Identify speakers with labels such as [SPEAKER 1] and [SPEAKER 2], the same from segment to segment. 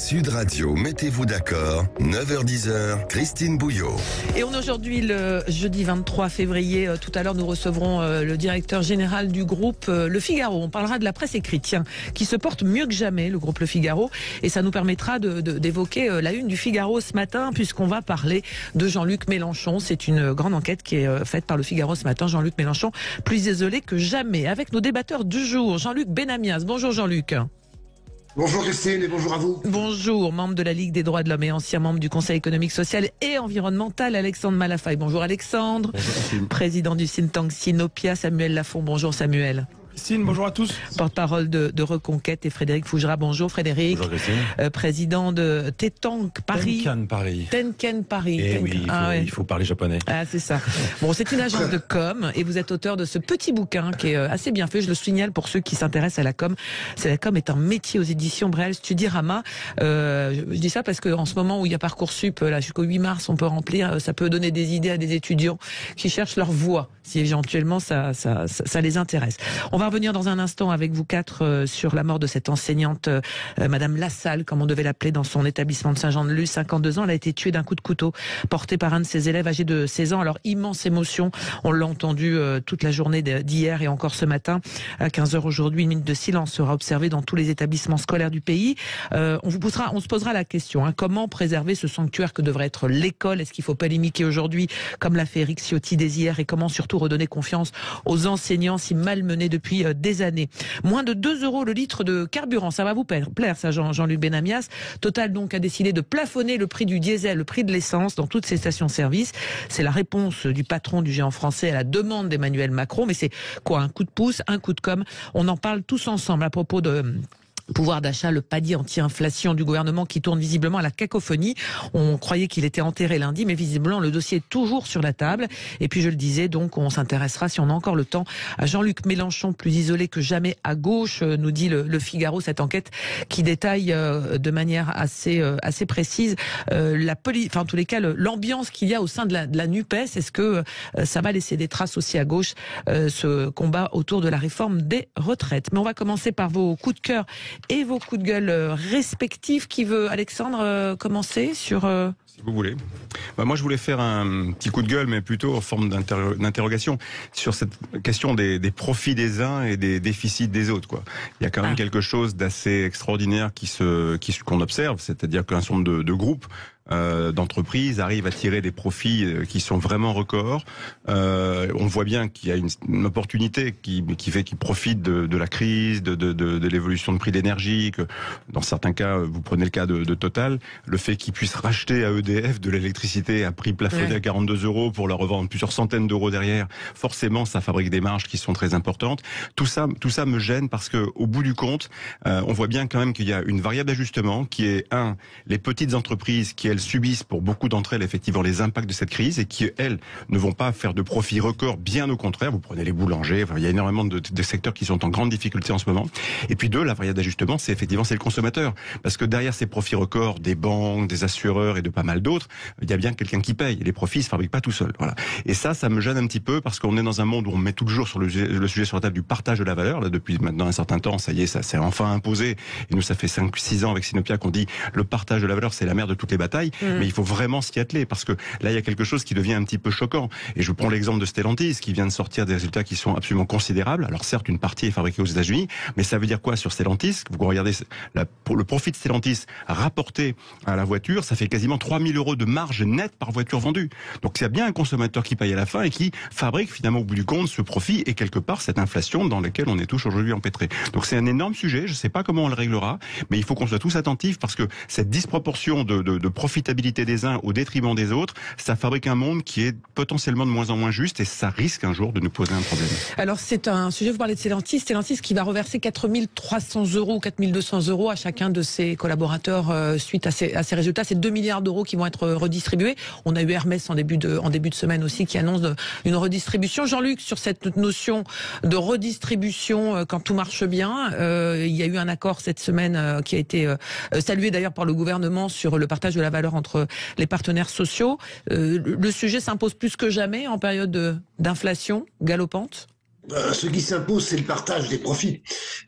[SPEAKER 1] Sud Radio, mettez-vous d'accord, 9h-10h, Christine Bouillot.
[SPEAKER 2] Et on est aujourd'hui le jeudi 23 février. Tout à l'heure, nous recevrons le directeur général du groupe Le Figaro. On parlera de la presse écrite, tiens, qui se porte mieux que jamais, le groupe Le Figaro. Et ça nous permettra d'évoquer la une du Figaro ce matin, puisqu'on va parler de Jean-Luc Mélenchon. C'est une grande enquête qui est faite par Le Figaro ce matin. Jean-Luc Mélenchon, plus isolé que jamais. Avec nos débatteurs du jour, Jean-Luc Benamias. Bonjour Jean-Luc.
[SPEAKER 3] Bonjour Christine et bonjour à vous.
[SPEAKER 2] Bonjour, membre de la Ligue des droits de l'homme et ancien membre du Conseil économique, social et environnemental, Alexandre Malafaye. Bonjour Alexandre. Bonjour. Président du think tank Sinopia, Samuel Lafont. Bonjour Samuel.
[SPEAKER 4] Christine, bonjour à tous.
[SPEAKER 2] Porte-parole de Reconquête et Frédéric Fougera. Bonjour Frédéric.
[SPEAKER 4] Bonjour Christine.
[SPEAKER 2] Président de Tenkan Paris.
[SPEAKER 4] Tenkan Paris.
[SPEAKER 2] Et
[SPEAKER 4] oui, il faut parler japonais.
[SPEAKER 2] Ah, c'est ça. Bon, c'est une agence de com et vous êtes auteur de ce petit bouquin qui est assez bien fait. Je le signale pour ceux qui s'intéressent à la com. La com est un métier aux éditions Brel Studirama. Je dis ça parce qu'en ce moment où il y a Parcoursup, là, jusqu'au 8 mars, on peut remplir. Ça peut donner des idées à des étudiants qui cherchent leur voie, si éventuellement ça les intéresse. On va revenir dans un instant avec vous quatre sur la mort de cette enseignante, Madame Lassalle, comme on devait l'appeler, dans son établissement de Saint-Jean-de-Luz, 52 ans. Elle a été tuée d'un coup de couteau porté par un de ses élèves âgé de 16 ans. Alors, immense émotion. On l'a entendu toute la journée d'hier et encore ce matin. À 15h aujourd'hui, une minute de silence sera observée dans tous les établissements scolaires du pays. On se posera la question, comment préserver ce sanctuaire que devrait être l'école? Est-ce qu'il faut polémiquer aujourd'hui, comme l'a fait Éric Ciotti dès hier, et comment surtout redonner confiance aux enseignants si malmenés depuis des années. Moins de 2 € le litre de carburant, ça va vous plaire ça, Jean-Luc Benamias. Total donc a décidé de plafonner le prix du diesel, le prix de l'essence dans toutes ses stations-service. C'est la réponse du patron du géant français à la demande d'Emmanuel Macron. Mais c'est quoi, un coup de pouce, un coup de com'? On en parle tous ensemble à propos de pouvoir d'achat, le palier anti-inflation du gouvernement qui tourne visiblement à la cacophonie. On croyait qu'il était enterré lundi, mais visiblement le dossier est toujours sur la table. Et puis je le disais, donc on s'intéressera, si on a encore le temps, à Jean-Luc Mélenchon, plus isolé que jamais à gauche, nous dit le Figaro, cette enquête qui détaille de manière assez précise en tous les cas l'ambiance qu'il y a au sein de la NUPES. Est-ce que ça va laisser des traces aussi à gauche, ce combat autour de la réforme des retraites? Mais on va commencer par vos coups de cœur et vos coups de gueule respectifs. Qui veut, Alexandre, commencer sur...
[SPEAKER 5] Si vous voulez. Moi, je voulais faire un petit coup de gueule, mais plutôt en forme d'interrogation sur cette question des profits des uns et des déficits des autres, quoi. Il y a quand même quelque chose d'assez extraordinaire qu'on observe, c'est-à-dire qu'un certain nombre de groupes d'entreprises arrivent à tirer des profits qui sont vraiment records. On voit bien qu'il y a une opportunité qui profite de la crise, de l'évolution de prix d'énergie, que dans certains cas, vous prenez le cas de Total, le fait qu'ils puissent racheter à EDF de l'électricité à prix plafonné à 42 € pour la revendre plusieurs centaines d'euros derrière, forcément ça fabrique des marges qui sont très importantes. Tout ça me gêne parce que au bout du compte, on voit bien quand même qu'il y a une variable d'ajustement qui est les petites entreprises qui elles subissent pour beaucoup d'entre elles effectivement les impacts de cette crise et qui elles ne vont pas faire de profits records, bien au contraire. Vous prenez les boulangers, il y a énormément de secteurs qui sont en grande difficulté en ce moment. Et puis la variable d'ajustement, c'est le consommateur, parce que derrière ces profits records des banques, des assureurs et de pas mal d'autres, il y a bien quelqu'un qui paye. Les profits se fabriquent pas tout seuls. Voilà. Et ça me gêne un petit peu parce qu'on est dans un monde où on met toujours sur le sujet sur la table du partage de la valeur. Là, depuis maintenant un certain temps, ça y est, ça s'est enfin imposé. Et nous, ça fait 5-6 ans avec Sinopia qu'on dit le partage de la valeur, c'est la mère de toutes les batailles. Mais il faut vraiment s'y atteler parce que là, il y a quelque chose qui devient un petit peu choquant. Et je vous prends l'exemple de Stellantis qui vient de sortir des résultats qui sont absolument considérables. Alors certes, une partie est fabriquée aux États-Unis, mais ça veut dire quoi sur Stellantis? Vous regardez pour le profit de Stellantis rapporté à la voiture, ça fait quasiment 3 000 € de marge nette par voiture vendue. Donc il y a bien un consommateur qui paye à la fin et qui fabrique finalement au bout du compte ce profit et quelque part cette inflation dans laquelle on est tous aujourd'hui empêtrés. Donc c'est un énorme sujet. Je ne sais pas comment on le réglera, mais il faut qu'on soit tous attentifs parce que cette disproportion de profitabilité des uns au détriment des autres, ça fabrique un monde qui est potentiellement de moins en moins juste et ça risque un jour de nous poser un problème.
[SPEAKER 2] Alors c'est un sujet, vous parlez de Stellantis qui va reverser 4 300 € ou 4 200 € à chacun de ses collaborateurs suite à ces résultats. C'est 2 milliards d'euros qui vont être redistribués. On a eu Hermès en début de semaine aussi qui annonce une redistribution. Jean-Luc, sur cette notion de redistribution quand tout marche bien, il y a eu un accord cette semaine qui a été salué d'ailleurs par le gouvernement sur le partage de la valeur entre les partenaires sociaux. Le sujet s'impose plus que jamais en période d'inflation galopante.
[SPEAKER 3] Ce qui s'impose, c'est le partage des profits,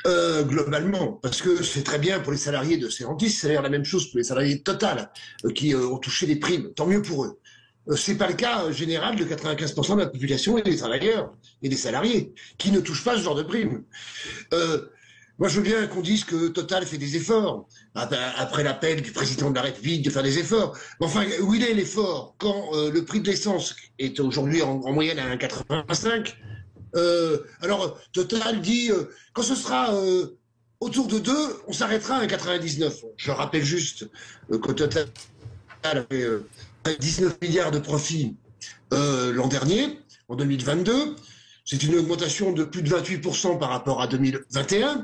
[SPEAKER 3] globalement, parce que c'est très bien pour les salariés de Stellantis, c'est d'ailleurs la même chose pour les salariés de Total, qui ont touché des primes, tant mieux pour eux. C'est pas le cas général de 95% de la population et des travailleurs et des salariés, qui ne touchent pas ce genre de primes. Moi, je veux bien qu'on dise que Total fait des efforts, après l'appel du président de la République de faire des efforts. Mais enfin, où il est l'effort quand le prix de l'essence est aujourd'hui en moyenne à 1,85 ? Alors, Total dit, quand ce sera autour de 2, on s'arrêtera à 1,99. Je rappelle juste que Total avait 19 milliards de profits l'an dernier, en 2022. C'est une augmentation de plus de 28% par rapport à 2021.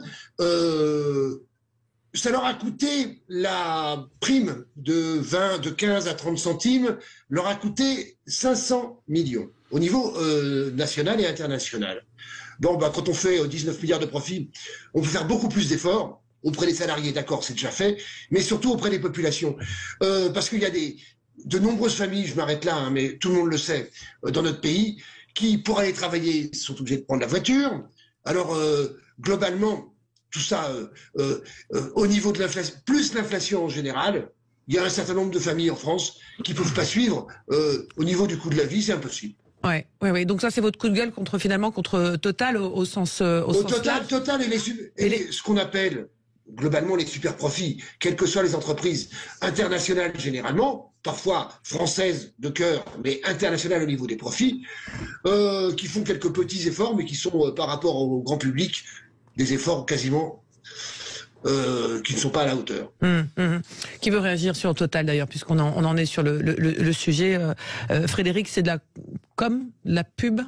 [SPEAKER 3] Ça leur a coûté, la prime de 15 à 30 centimes, leur a coûté 500 millions au niveau national et international. Bon, bah, quand on fait 19 milliards de profits, on peut faire beaucoup plus d'efforts auprès des salariés, d'accord, c'est déjà fait, mais surtout auprès des populations. Parce qu'il y a de nombreuses familles, je m'arrête là, hein, mais tout le monde le sait, dans notre pays, qui, pour aller travailler, sont obligés de prendre la voiture. Alors, globalement, tout ça, au niveau de l'inflation, plus l'inflation en général, il y a un certain nombre de familles en France qui ne peuvent pas suivre. Au niveau du coût de la vie, c'est impossible.
[SPEAKER 2] Ouais. Donc ça, c'est votre coup de gueule contre Total au sens large.
[SPEAKER 3] Total et ce qu'on appelle globalement les super profits, quelles que soient les entreprises internationales généralement, parfois françaises de cœur, mais internationales au niveau des profits, qui font quelques petits efforts, mais qui sont par rapport au grand public des efforts quasiment qui ne sont pas à la hauteur.
[SPEAKER 2] Qui veut réagir sur Total d'ailleurs, puisqu'on en est sur le sujet. Frédéric, c'est de la com, la pub?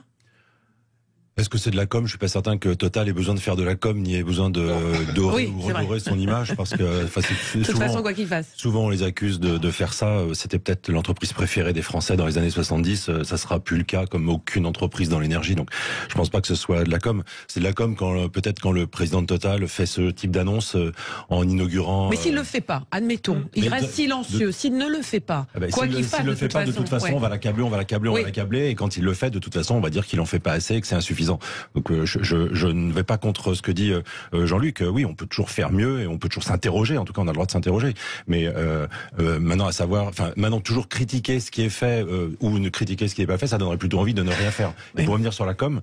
[SPEAKER 6] Est-ce que c'est de la com? Je suis pas certain que Total ait besoin de faire de la com, ni ait besoin de dorer ou redorer son image, parce que
[SPEAKER 2] de toute façon, quoi qu'il fasse.
[SPEAKER 6] Souvent, on les accuse de faire ça. C'était peut-être l'entreprise préférée des Français dans les années 70. Ça sera plus le cas, comme aucune entreprise dans l'énergie. Donc, je pense pas que ce soit de la com. C'est de la com peut-être quand le président de Total fait ce type d'annonce en inaugurant.
[SPEAKER 2] Mais s'il le fait pas, admettons, il reste silencieux. S'il ne le fait pas, quoi qu'il fasse,
[SPEAKER 6] de toute façon, on va l'accabler, on va l'accabler, et quand il le fait, de toute façon, on va dire qu'il en fait pas assez et que c'est insuffisant. Donc je ne vais pas contre ce que dit Jean-Luc. Oui, on peut toujours faire mieux et on peut toujours s'interroger. En tout cas, on a le droit de s'interroger. Mais maintenant toujours critiquer ce qui est fait ou ne critiquer ce qui n'est pas fait, ça donnerait plutôt envie de ne rien faire. Et pour revenir sur la com.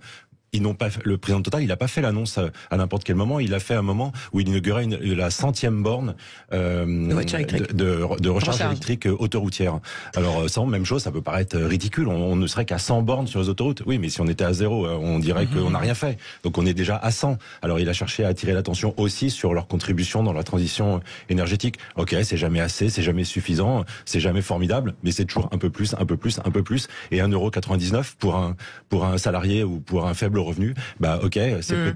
[SPEAKER 6] Le président de Total, il n'a pas fait l'annonce à n'importe quel moment. Il a fait un moment où il inaugurait la 100e borne de recharge électrique autoroutière. Alors ça, même chose, ça peut paraître ridicule. On ne serait qu'à 100 bornes sur les autoroutes. Oui, mais si on était à 0, on dirait qu'on n'a rien fait. Donc on est déjà à 100. Alors il a cherché à attirer l'attention aussi sur leur contribution dans la transition énergétique. Ok, c'est jamais assez, c'est jamais suffisant, c'est jamais formidable, mais c'est toujours un peu plus. Et 1,99 € pour un salarié ou pour un faible revenu, bah ok,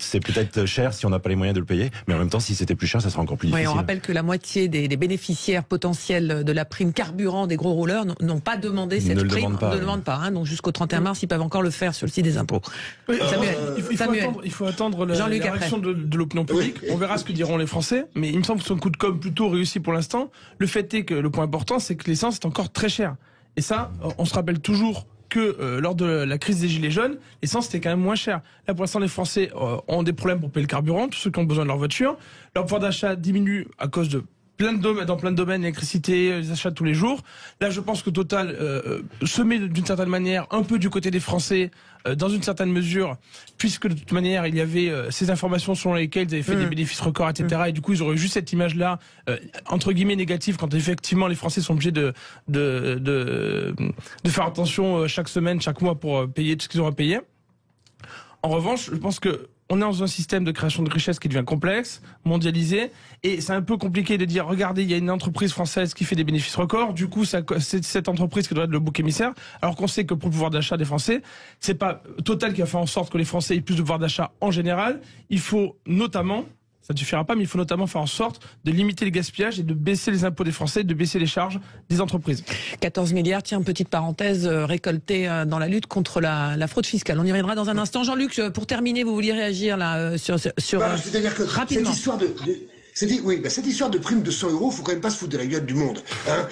[SPEAKER 6] c'est peut-être cher si on n'a pas les moyens de le payer, mais en même temps, si c'était plus cher, ça serait encore plus difficile.
[SPEAKER 2] On rappelle que la moitié des bénéficiaires potentiels de la prime carburant des gros rouleurs n'ont pas demandé cette prime, ne le demandent pas. Donc jusqu'au 31 mars, ils peuvent encore le faire sur le site des impôts.
[SPEAKER 4] Il faut attendre la réaction de l'opinion publique. On verra ce que diront les Français, mais il me semble que son coup de com' plutôt réussi pour l'instant. Le fait est que le point important, c'est que l'essence est encore très chère. Et ça, on se rappelle toujours que lors de la crise des Gilets jaunes, l'essence était quand même moins cher. Là, pour l'instant, les Français ont des problèmes pour payer le carburant, tous ceux qui ont besoin de leur voiture. Leur pouvoir d'achat diminue à cause de dans plein de domaines, l'électricité, les achats de tous les jours. Là, je pense que Total se met d'une certaine manière un peu du côté des Français, dans une certaine mesure, puisque de toute manière, il y avait ces informations selon lesquelles ils avaient fait des bénéfices records, etc. Et du coup, ils auraient eu juste cette image-là, entre guillemets, négative, quand effectivement les Français sont obligés de faire attention chaque semaine, chaque mois pour payer tout ce qu'ils auront à payer. En revanche, je pense que on est dans un système de création de richesse qui devient complexe, mondialisé, et c'est un peu compliqué de dire, regardez, il y a une entreprise française qui fait des bénéfices records, du coup, c'est cette entreprise qui doit être le bouc émissaire, alors qu'on sait que pour le pouvoir d'achat des Français, c'est pas Total qui a fait en sorte que les Français aient plus de pouvoir d'achat en général. Il faut notamment, ça ne suffira pas, mais il faut notamment faire en sorte de limiter le gaspillage et de baisser les impôts des Français, de baisser les charges des entreprises.
[SPEAKER 2] 14 milliards, tiens, petite parenthèse, récoltés dans la lutte contre la fraude fiscale. On y reviendra dans un instant. Jean-Luc, pour terminer, vous vouliez réagir là sur
[SPEAKER 3] c'est-à-dire que
[SPEAKER 2] rapidement.
[SPEAKER 3] Cette histoire de prime de 100 €, faut quand même pas se foutre de la gueule du monde.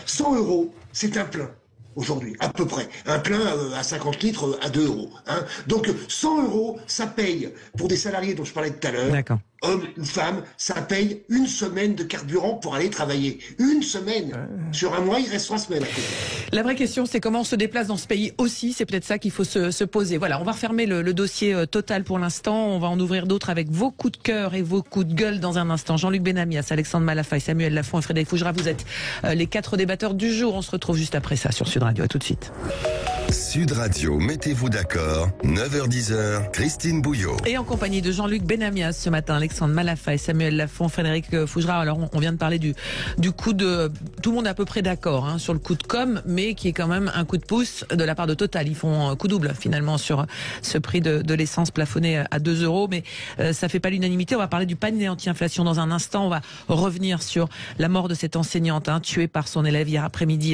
[SPEAKER 3] 100 €, c'est un plein. aujourd'hui, à peu près. Un plein à 50 litres à 2 €. Hein. Donc 100 €, ça paye pour des salariés dont je parlais tout à l'heure.
[SPEAKER 2] D'accord.
[SPEAKER 3] Homme ou femme, ça paye une semaine de carburant pour aller travailler. Une semaine. Sur un mois, il reste 3 semaines à côté.
[SPEAKER 2] La vraie question, c'est comment on se déplace dans ce pays aussi. C'est peut-être ça qu'il faut se poser. Voilà, on va refermer le dossier Total pour l'instant. On va en ouvrir d'autres avec vos coups de cœur et vos coups de gueule dans un instant. Jean-Luc Benamias, Alexandre Malafaye, Samuel Lafont et Frédéric Fougera, vous êtes les 4 débatteurs du jour. On se retrouve juste après ça sur Sud Radio. À tout de suite.
[SPEAKER 1] Sud Radio, mettez-vous d'accord. 9h-10h, Christine Bouillot.
[SPEAKER 2] Et en compagnie de Jean-Luc Benamias ce matin, Alexandre Malafaye, Samuel Lafont, Frédéric Fougera. Alors on vient de parler du coup de... Tout le monde est à peu près d'accord sur le coup de com', mais qui est quand même un coup de pouce de la part de Total. Ils font coup double finalement sur ce prix de l'essence plafonné à 2 €. Mais ça fait pas l'unanimité. On va parler du panier anti-inflation dans un instant. On va revenir sur la mort de cette enseignante tuée par son élève hier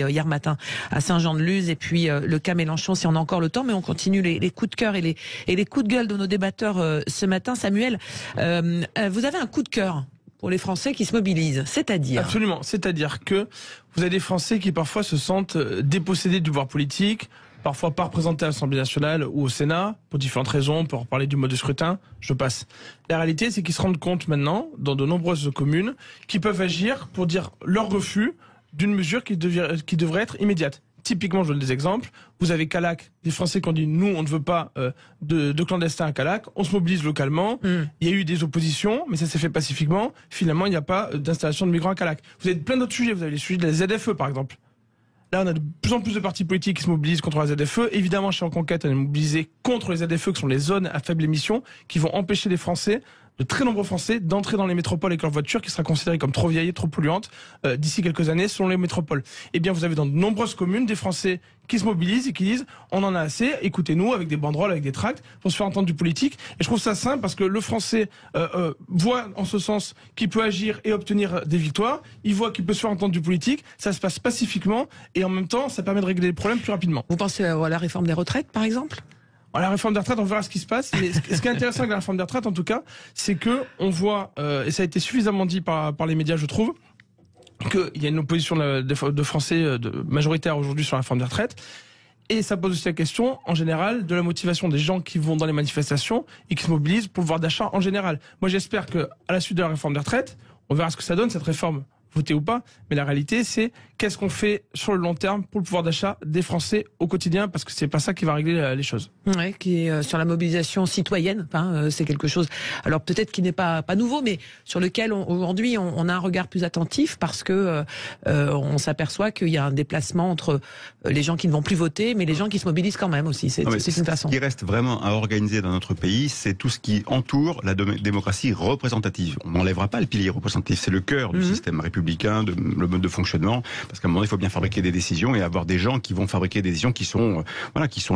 [SPEAKER 2] hier matin à Saint-Jean-de-Luz. Et puis le cas Mélenchon, si on a encore le temps, mais on continue les coups de cœur et les coups de gueule de nos débatteurs ce matin. Samuel, vous avez un coup de cœur pour les Français qui se mobilisent, c'est-à-dire...
[SPEAKER 4] Absolument, c'est-à-dire que vous avez des Français qui parfois se sentent dépossédés du pouvoir politique, parfois pas représentés à l'Assemblée nationale ou au Sénat, pour différentes raisons, on peut reparler du mode de scrutin, je passe. La réalité, c'est qu'ils se rendent compte maintenant, dans de nombreuses communes, qu'ils peuvent agir pour dire leur refus d'une mesure qui devrait être immédiate. Typiquement, je donne des exemples. Vous avez Callac, des Français qui ont dit nous, on ne veut pas de clandestins à Callac. On se mobilise localement. Il y a eu des oppositions, mais ça s'est fait pacifiquement. Finalement, il n'y a pas d'installation de migrants à Callac. Vous avez plein d'autres sujets. Vous avez les sujets de la ZFE, par exemple. Là, on a de plus en plus de partis politiques qui se mobilisent contre la ZFE. Évidemment, chez Reconquête, on est mobilisé contre les ZFE, qui sont les zones à faible émission, qui vont empêcher les Français, de très nombreux Français, d'entrer dans les métropoles avec leur voiture, qui sera considérée comme trop vieille et trop polluante d'ici quelques années selon les métropoles. Eh bien, vous avez dans de nombreuses communes des Français qui se mobilisent et qui disent on en a assez, écoutez-nous, avec des banderoles, avec des tracts, pour se faire entendre du politique. Et je trouve ça simple parce que le Français voit en ce sens qu'il peut agir et obtenir des victoires. Il voit qu'il peut se faire entendre du politique. Ça se passe pacifiquement et en même temps, ça permet de régler les problèmes plus rapidement.
[SPEAKER 2] Vous pensez à la réforme des retraites, par exemple ?
[SPEAKER 4] La réforme des retraites, on verra ce qui se passe. Mais ce qui est intéressant avec la réforme des retraites, en tout cas, c'est que on voit, et ça a été suffisamment dit par les médias, je trouve, qu'il y a une opposition de Français majoritaire aujourd'hui sur la réforme des retraites. Et ça pose aussi la question, en général, de la motivation des gens qui vont dans les manifestations et qui se mobilisent pour le pouvoir d'achat en général. Moi, j'espère que, à la suite de la réforme des retraites, on verra ce que ça donne, cette réforme, voter ou pas, mais la réalité, c'est qu'est-ce qu'on fait sur le long terme pour le pouvoir d'achat des Français au quotidien, parce que c'est pas ça qui va régler les choses.
[SPEAKER 2] Ouais, qui est sur la mobilisation citoyenne, c'est quelque chose, alors peut-être qui n'est pas nouveau, mais sur lequel aujourd'hui on a un regard plus attentif, parce que on s'aperçoit qu'il y a un déplacement entre les gens qui ne vont plus voter, mais les gens qui se mobilisent quand même aussi. C'est une façon.
[SPEAKER 5] Ce qui reste vraiment à organiser dans notre pays, c'est tout ce qui entoure la démocratie représentative. On n'enlèvera pas le pilier représentatif, c'est le cœur du système républicain, le mode de fonctionnement, parce qu'à un moment il faut bien fabriquer des décisions et avoir des gens qui vont fabriquer des décisions qui sont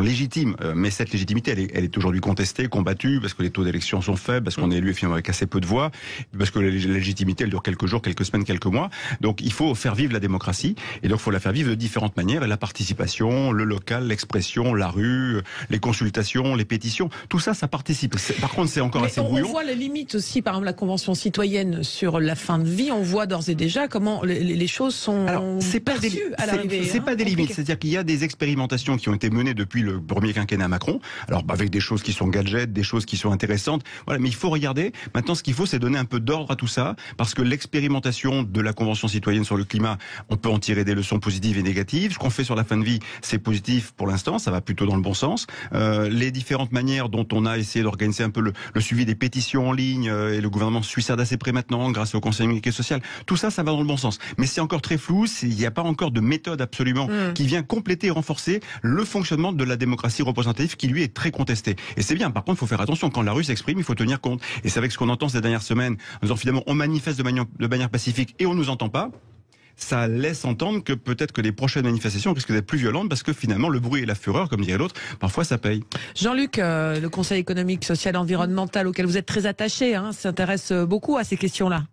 [SPEAKER 5] légitimes. Mais cette légitimité, elle est aujourd'hui contestée, combattue, parce que les taux d'élection sont faibles, parce qu'on est élu finalement avec assez peu de voix, parce que la légitimité elle dure quelques jours, quelques semaines, quelques mois. Donc il faut faire vivre la démocratie, et donc il faut la faire vivre de différentes manières. Et la participation, le local, l'expression, la rue, les consultations, les pétitions, tout ça, ça participe. Par contre, c'est encore assez brouillon.
[SPEAKER 2] On voit la limite aussi, par exemple la Convention citoyenne sur la fin de vie. On voit d'ores et déjà comment les choses sont perçues à l'arrivée.
[SPEAKER 5] C'est pas des limites, c'est-à-dire qu'il y a des expérimentations qui ont été menées depuis le premier quinquennat Macron. Alors avec des choses qui sont gadgets, des choses qui sont intéressantes. Voilà, mais il faut regarder. Maintenant, ce qu'il faut, c'est donner un peu d'ordre à tout ça, parce que l'expérimentation de la Convention citoyenne sur le climat, on peut en tirer des leçons positives et négatives. Ce qu'on fait sur la fin de vie, c'est positif pour l'instant, ça va plutôt dans le bon sens. Les différentes manières dont on a essayé d'organiser un peu le suivi des pétitions en ligne, et le gouvernement suit ça d'assez près maintenant, grâce au Conseil économique et social. Tout ça, ça va dans le bon sens. Mais c'est encore très flou. Il n'y a pas encore de méthode absolument qui vient compléter et renforcer le fonctionnement de la démocratie représentative qui lui est très contesté. Et c'est bien. Par contre, il faut faire attention. Quand la rue s'exprime, il faut tenir compte. Et c'est avec ce qu'on entend ces dernières semaines, en disant finalement on manifeste de manière pacifique et on nous entend pas. Ça laisse entendre que peut-être que les prochaines manifestations risquent d'être plus violentes, parce que finalement le bruit et la fureur, comme dirait l'autre, parfois ça paye.
[SPEAKER 2] Jean-Luc, le Conseil économique, social et environnemental auquel vous êtes très attaché, s'intéresse beaucoup à ces questions-là.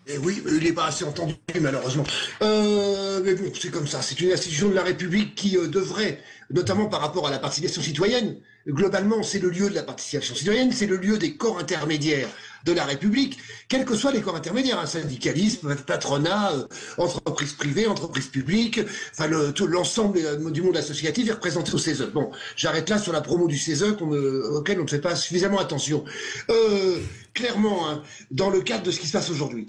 [SPEAKER 3] Et oui, il n'est pas assez entendu, malheureusement. Mais bon, c'est comme ça. C'est une institution de la République qui devrait notamment par rapport à la participation citoyenne. Globalement, c'est le lieu de la participation citoyenne, c'est le lieu des corps intermédiaires de la République, quels que soient les corps intermédiaires, hein, syndicalisme, patronat, entreprise privée, entreprise publique, enfin l'ensemble du monde associatif est représenté au CESE. Bon, j'arrête là sur la promo du CESE auquel on ne fait pas suffisamment attention. Clairement, hein, dans le cadre de ce qui se passe aujourd'hui,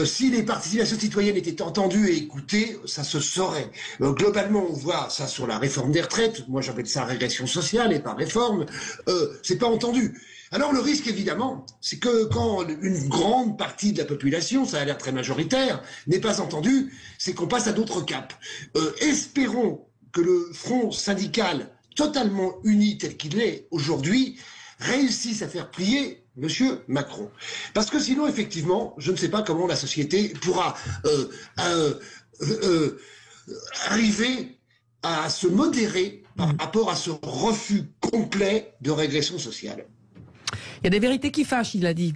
[SPEAKER 3] si les participations citoyennes étaient entendues et écoutées, ça se saurait. Globalement, on voit ça sur la réforme des retraites, moi j'appelle ça régression sociale et pas réforme, c'est pas entendu. Alors le risque, évidemment, c'est que quand une grande partie de la population, ça a l'air très majoritaire, n'est pas entendue, c'est qu'on passe à d'autres caps. Espérons que le front syndical, totalement uni tel qu'il est aujourd'hui, réussisse à faire plier Monsieur Macron. Parce que sinon, effectivement, je ne sais pas comment la société pourra arriver à se modérer par rapport à ce refus complet de régression sociale.
[SPEAKER 2] Il y a des vérités qui fâchent, il a dit.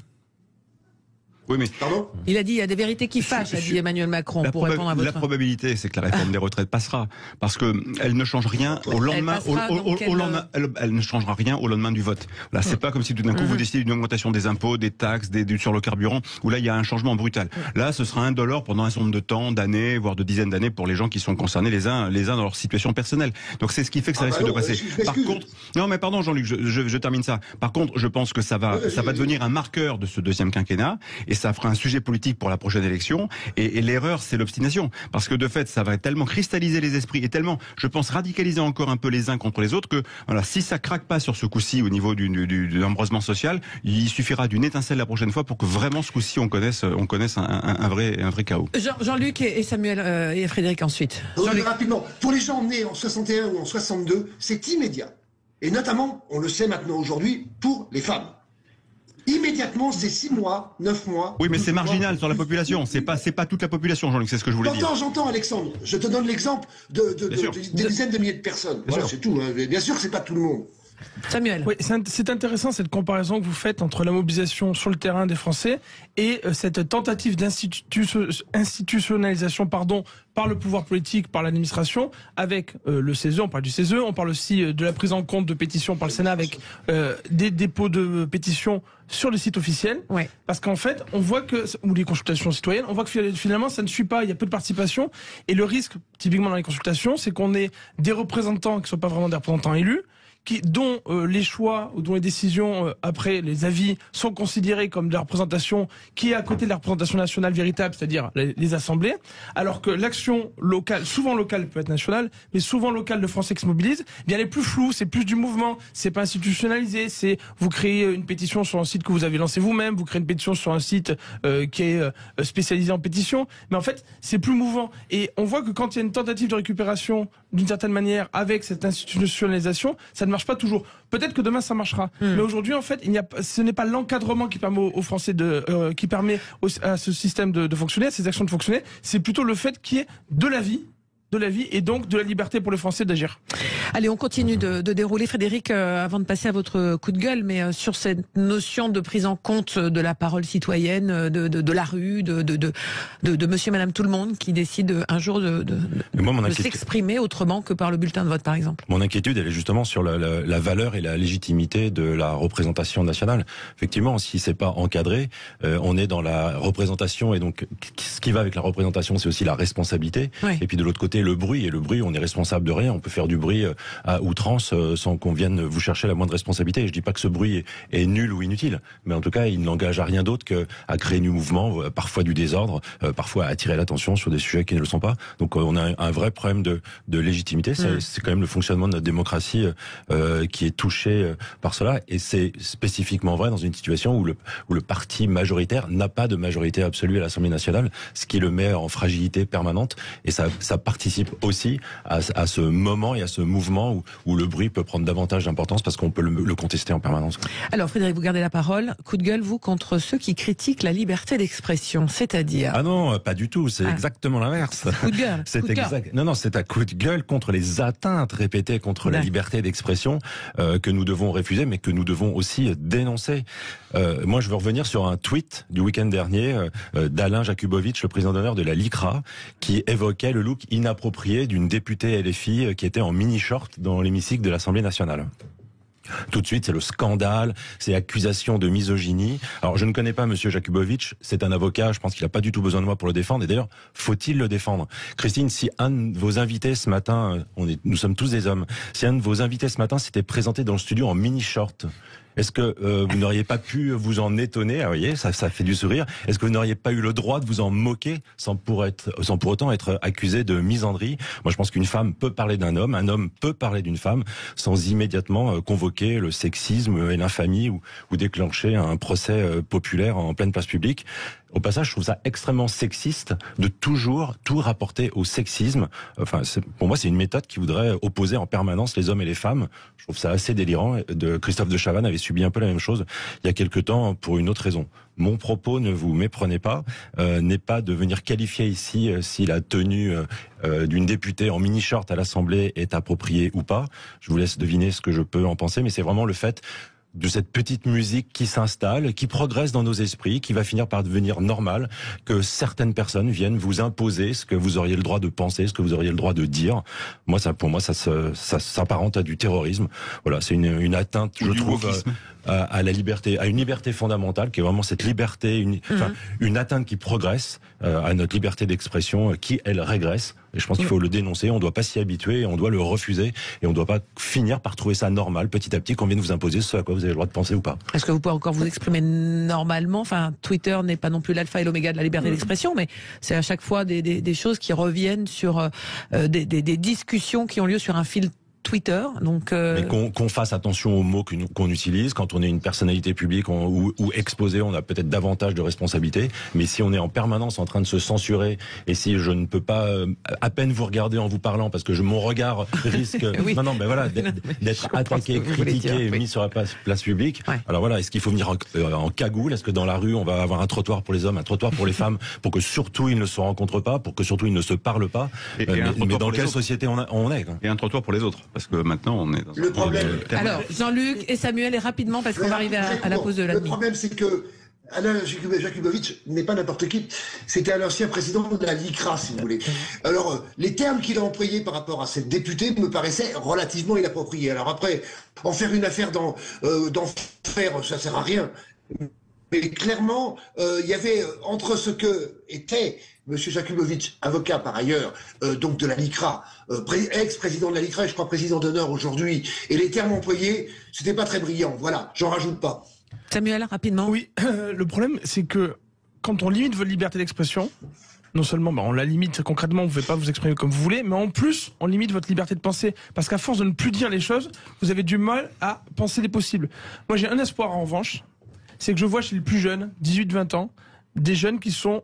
[SPEAKER 5] Oui, mais
[SPEAKER 3] pardon.
[SPEAKER 2] Il a dit il y a des vérités qui fâchent, a dit Emmanuel Macron, pour répondre à votre...
[SPEAKER 5] La probabilité, c'est que la réforme des retraites passera, parce que elle ne change rien au lendemain. Elle ne changera rien au lendemain du vote. Là, c'est pas comme si tout d'un coup vous décidez d'une augmentation des impôts, des taxes, sur le carburant, où là il y a un changement brutal. Là, ce sera $1 pendant un certain nombre de temps, d'années, voire de dizaines d'années pour les gens qui sont concernés les uns dans leur situation personnelle. Donc c'est ce qui fait que ça risque de passer. Par contre, non mais pardon Jean-Luc, je termine ça. Par contre, je pense que ça va devenir un marqueur de ce deuxième quinquennat. Et ça fera un sujet politique pour la prochaine élection. Et l'erreur, c'est l'obstination. Parce que de fait, ça va tellement cristalliser les esprits et tellement, je pense, radicaliser encore un peu les uns contre les autres que, voilà, si ça craque pas sur ce coup-ci au niveau de l'embrasement social, il suffira d'une étincelle la prochaine fois pour que vraiment ce coup-ci on connaisse un vrai chaos.
[SPEAKER 2] Jean-Luc et Samuel et Frédéric ensuite.
[SPEAKER 3] Rapidement, pour les gens nés en 61 ou en 62, c'est immédiat. Et notamment, on le sait maintenant aujourd'hui, pour les femmes. Immédiatement, c'est 6 mois, 9 mois.
[SPEAKER 5] Oui, mais c'est marginal sur la population. C'est pas toute la population, Jean-Luc, c'est ce que je voulais dire.
[SPEAKER 3] J'entends, Alexandre. Je te donne l'exemple des dizaines de milliers de personnes. Voilà, c'est tout. Hein. Bien sûr que c'est pas tout le monde.
[SPEAKER 2] Samuel.
[SPEAKER 4] Oui, c'est intéressant cette comparaison que vous faites entre la mobilisation sur le terrain des Français et cette tentative d'institutionnalisation par le pouvoir politique, par l'administration, avec le CESE, on parle du CESE, on parle aussi de la prise en compte de pétitions par le Sénat avec des dépôts de pétitions sur le site officiel.
[SPEAKER 2] Ouais.
[SPEAKER 4] Parce qu'en fait, on voit que, ou les consultations citoyennes, on voit que finalement ça ne suit pas, il y a peu de participation, et le risque, typiquement dans les consultations, c'est qu'on ait des représentants qui ne sont pas vraiment des représentants élus, dont les choix ou dont les décisions après les avis sont considérés comme de la représentation qui est à côté de la représentation nationale véritable, c'est-à-dire les assemblées, alors que l'action locale, souvent locale peut être nationale, mais souvent locale de Français qui se mobilisent, bien elle est plus floue, c'est plus du mouvement, c'est pas institutionnalisé, c'est vous créez une pétition sur un site que vous avez lancé vous-même, vous créez une pétition sur un site qui est spécialisé en pétition, mais en fait c'est plus mouvant. Et on voit que quand il y a une tentative de récupération d'une certaine manière avec cette institutionnalisation, ça ne marche pas toujours. Peut-être que demain ça marchera, mais aujourd'hui en fait ce n'est pas l'encadrement qui permet aux Français qui permet à ce système de fonctionner, à ces actions de fonctionner, c'est plutôt le fait qu'il y ait de la vie et donc de la liberté pour les Français d'agir.
[SPEAKER 2] Allez, on continue de dérouler. Frédéric, avant de passer à votre coup de gueule, mais sur cette notion de prise en compte de la parole citoyenne, de la rue, de monsieur et madame tout le monde qui décide un jour de s'exprimer autrement que par le bulletin de vote, par exemple.
[SPEAKER 6] Mon inquiétude, elle est justement sur la valeur et la légitimité de la représentation nationale. Effectivement, si c'est pas encadré, on est dans la représentation, et donc ce qui va avec la représentation, c'est aussi la responsabilité. Oui. Et puis de l'autre côté, le bruit, on est responsable de rien. On peut faire du bruit à outrance sans qu'on vienne vous chercher la moindre responsabilité. Et je dis pas que ce bruit est nul ou inutile, mais en tout cas, il n'engage à rien d'autre qu'à créer du mouvement, parfois du désordre, parfois à attirer l'attention sur des sujets qui ne le sont pas. Donc on a un vrai problème de légitimité. C'est quand même le fonctionnement de notre démocratie qui est touché par cela. Et c'est spécifiquement vrai dans une situation où le parti majoritaire n'a pas de majorité absolue à l'Assemblée nationale, ce qui le met en fragilité permanente. Et ça participe aussi à ce moment et à ce mouvement où le bruit peut prendre davantage d'importance parce qu'on peut le contester en permanence.
[SPEAKER 2] Alors Frédéric, vous gardez la parole. Coup de gueule, vous, contre ceux qui critiquent la liberté d'expression, c'est-à-dire...
[SPEAKER 6] Ah non, pas du tout, c'est exactement l'inverse.
[SPEAKER 2] Coup de gueule.
[SPEAKER 6] C'est exact. Non, c'est un coup de gueule contre les atteintes répétées contre la liberté d'expression que nous devons refuser, mais que nous devons aussi dénoncer. Moi, je veux revenir sur un tweet du week-end dernier d'Alain Jakubowicz, le président d'honneur de la LICRA, qui évoquait le look inapproprié approprié d'une députée LFI qui était en mini-short dans l'hémicycle de l'Assemblée nationale. Tout de suite, c'est le scandale, c'est accusation de misogynie. Alors, je ne connais pas Monsieur Jakubowicz, c'est un avocat, je pense qu'il n'a pas du tout besoin de moi pour le défendre, et d'ailleurs, faut-il le défendre? Christine, si un de vos invités ce matin, nous sommes tous des hommes, si un de vos invités ce matin s'était présenté dans le studio en mini-short, est-ce que vous n'auriez pas pu vous en étonner? Ah, vous voyez, ça fait du sourire. Est-ce que vous n'auriez pas eu le droit de vous en moquer sans pour autant être accusé de misandrie? Moi, je pense qu'une femme peut parler d'un homme, un homme peut parler d'une femme, sans immédiatement convoquer le sexisme et l'infamie ou déclencher un procès populaire en pleine place publique. Au passage, je trouve ça extrêmement sexiste de toujours tout rapporter au sexisme. Enfin, pour moi, c'est une méthode qui voudrait opposer en permanence les hommes et les femmes. Je trouve ça assez délirant. Christophe de Chavannes avait subi un peu la même chose il y a quelque temps pour une autre raison. Mon propos, ne vous méprenez pas, n'est pas de venir qualifier ici si la tenue d'une députée en mini-short à l'Assemblée est appropriée ou pas. Je vous laisse deviner ce que je peux en penser, mais c'est vraiment le fait de cette petite musique qui s'installe, qui progresse dans nos esprits, qui va finir par devenir normale, que certaines personnes viennent vous imposer ce que vous auriez le droit de penser, ce que vous auriez le droit de dire. Moi, pour moi, ça s'apparente à du terrorisme. Voilà, c'est une atteinte, je trouve, à la liberté, à une liberté fondamentale, qui est vraiment cette liberté, une atteinte qui progresse à notre liberté d'expression, qui, elle, régresse. Et je pense qu'il faut le dénoncer, on ne doit pas s'y habituer, on doit le refuser, et on ne doit pas finir par trouver ça normal, petit à petit, qu'on vienne vous imposer ce à quoi vous avez le droit de penser ou pas.
[SPEAKER 2] Est-ce que vous pouvez encore vous exprimer normalement? Enfin, Twitter n'est pas non plus l'alpha et l'oméga de la liberté d'expression, mais c'est à chaque fois des choses qui reviennent sur des discussions qui ont lieu sur un fil Twitter, donc
[SPEAKER 6] mais qu'on fasse attention aux mots qu'on utilise. Quand on est une personnalité publique ou exposée, on a peut-être davantage de responsabilités. Mais si on est en permanence en train de se censurer, et si je ne peux pas à peine vous regarder en vous parlant parce que mon regard risque d'être attaqué, critiqué, mis sur la place publique. Ouais. Alors voilà, est-ce qu'il faut venir en cagoule? Est-ce que dans la rue on va avoir un trottoir pour les hommes, un trottoir pour les femmes, pour que surtout ils ne se rencontrent pas, pour que surtout ils ne se parlent pas? Mais dans quelle société on est?
[SPEAKER 5] Et un trottoir pour les autres. Parce que maintenant, on est dans
[SPEAKER 3] le problème.
[SPEAKER 2] Alors, Jean-Luc et Samuel, et rapidement, parce qu'on va arriver à la pause de la nuit.
[SPEAKER 3] Le problème, c'est que Alain Jakubowicz n'est pas n'importe qui. C'était un ancien président de la LICRA, si vous voulez. Alors, les termes qu'il a employés par rapport à cette députée me paraissaient relativement inappropriés. Alors après, en faire une affaire d'enfer, ça sert à rien. Mais clairement, il y avait entre ce que était Monsieur Jakubowicz, avocat par ailleurs, donc de la LICRA, ex-président de la LICRA et je crois président d'honneur aujourd'hui, et les termes employés, c'était pas très brillant. Voilà, j'en rajoute pas.
[SPEAKER 2] Samuel, rapidement.
[SPEAKER 4] Oui, le problème, c'est que quand on limite votre liberté d'expression, non seulement on la limite concrètement, vous ne pouvez pas vous exprimer comme vous voulez, mais en plus, on limite votre liberté de penser. Parce qu'à force de ne plus dire les choses, vous avez du mal à penser les possibles. Moi, j'ai un espoir en revanche, c'est que je vois chez les plus jeunes, 18-20 ans, des jeunes qui sont,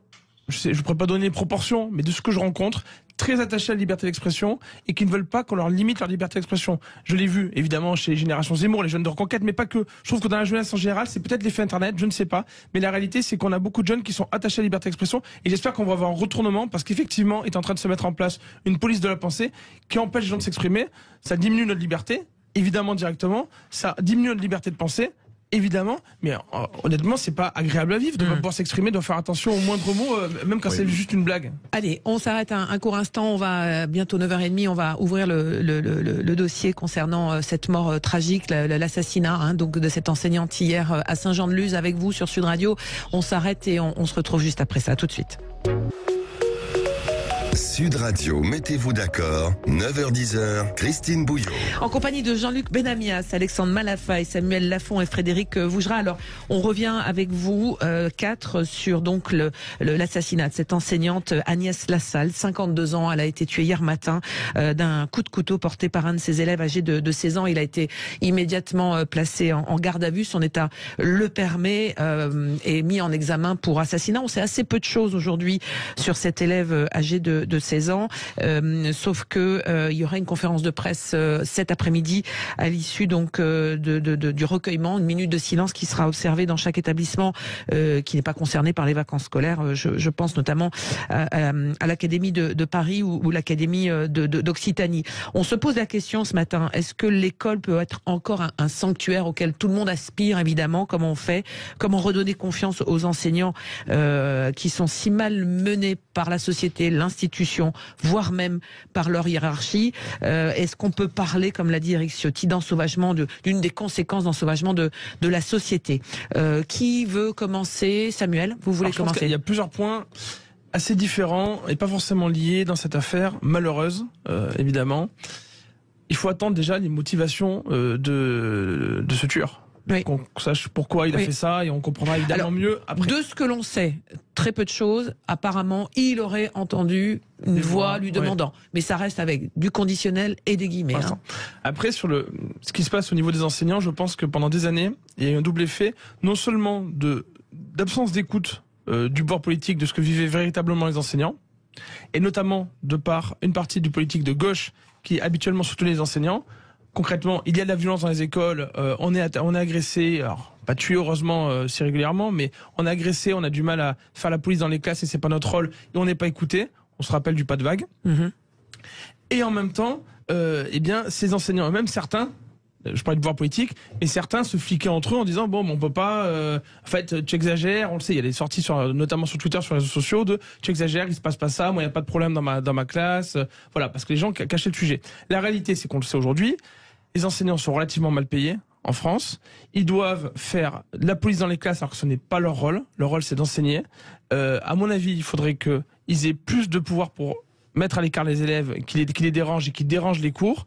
[SPEAKER 4] je ne pourrais pas donner les proportions, mais de ce que je rencontre, très attachés à la liberté d'expression et qui ne veulent pas qu'on leur limite leur liberté d'expression. Je l'ai vu, évidemment, chez Génération Zemmour, les jeunes de Reconquête, mais pas que. Je trouve que dans la jeunesse en général, c'est peut-être l'effet Internet, je ne sais pas. Mais la réalité, c'est qu'on a beaucoup de jeunes qui sont attachés à la liberté d'expression et j'espère qu'on va avoir un retournement parce qu'effectivement, est en train de se mettre en place une police de la pensée qui empêche les gens de s'exprimer. Ça diminue notre liberté, évidemment, directement. Ça diminue notre liberté de penser. Évidemment, mais honnêtement, c'est pas agréable à vivre de ne pas pouvoir s'exprimer, de faire attention aux moindres mots, même quand c'est juste une blague.
[SPEAKER 2] Allez, on s'arrête un court instant, on va bientôt 9h30, on va ouvrir le dossier concernant cette mort tragique, l'assassinat donc de cette enseignante hier à Saint-Jean-de-Luz avec vous sur Sud Radio. On s'arrête et on se retrouve juste après ça, tout de suite.
[SPEAKER 1] Sud Radio, mettez-vous d'accord, 9h-10h, Christine Bouillot.
[SPEAKER 2] En compagnie de Jean-Luc Benamias, Alexandre Malafaille, Samuel Lafont et Frédéric Vougera. Alors, on revient avec vous, 4, sur donc l'assassinat de cette enseignante Agnès Lassalle, 52 ans. Elle a été tuée hier matin d'un coup de couteau porté par un de ses élèves âgé de 16 ans. Il a été immédiatement placé en garde à vue. Son état le permet et mis en examen pour assassinat. On sait assez peu de choses aujourd'hui sur cet élève âgé de 16 ans, sauf que il y aura une conférence de presse cet après-midi à l'issue donc du recueillement, une minute de silence qui sera observée dans chaque établissement qui n'est pas concerné par les vacances scolaires. Je pense notamment à l'Académie de Paris ou l'Académie d'Occitanie. On se pose la question ce matin, est-ce que l'école peut être encore un sanctuaire auquel tout le monde aspire, évidemment? Comment on fait? Comment redonner confiance aux enseignants qui sont si mal menés par la société, l'institution, direction, voire même par leur hiérarchie. Est-ce qu'on peut parler, comme l'a dit Éric Ciotti, d'ensauvagement, d'une des conséquences d'ensauvagement de la société? Qui veut commencer? Samuel, vous voulez commencer?
[SPEAKER 4] Il y a plusieurs points assez différents et pas forcément liés dans cette affaire malheureuse, évidemment. Il faut attendre déjà les motivations de ce tueur. Oui. Qu'on sache pourquoi il a fait ça et on comprendra évidemment mieux après.
[SPEAKER 2] De ce que l'on sait, très peu de choses. Apparemment, il aurait entendu une voix lui demandant. Mais ça reste avec du conditionnel et des guillemets.
[SPEAKER 4] Après, sur ce qui se passe au niveau des enseignants, je pense que pendant des années, il y a eu un double effet, non seulement d'absence d'écoute du pouvoir politique, de ce que vivaient véritablement les enseignants, et notamment de par une partie du politique de gauche qui habituellement soutenait les enseignants. Concrètement, il y a de la violence dans les écoles, on est agressé, alors pas tué heureusement si régulièrement, mais on est agressé, on a du mal à faire la police dans les classes et c'est pas notre rôle, et on n'est pas écouté. On se rappelle du pas de vague. Et en même temps, eh bien, ces enseignants eux-mêmes, certains, je parlais de pouvoir politique, et certains se fliquaient entre eux en disant bon, on peut pas, en fait, tu exagères. On le sait, il y a des sorties notamment sur Twitter, sur les réseaux sociaux, tu exagères, il se passe pas ça, moi il y a pas de problème dans ma classe, voilà, parce que les gens cachaient le sujet. La réalité, c'est qu'on le sait aujourd'hui. Les enseignants sont relativement mal payés en France. Ils doivent faire de la police dans les classes alors que ce n'est pas leur rôle. Leur rôle, c'est d'enseigner. À mon avis, il faudrait qu'ils aient plus de pouvoir pour mettre à l'écart les élèves qui les dérangent et qui dérangent les cours.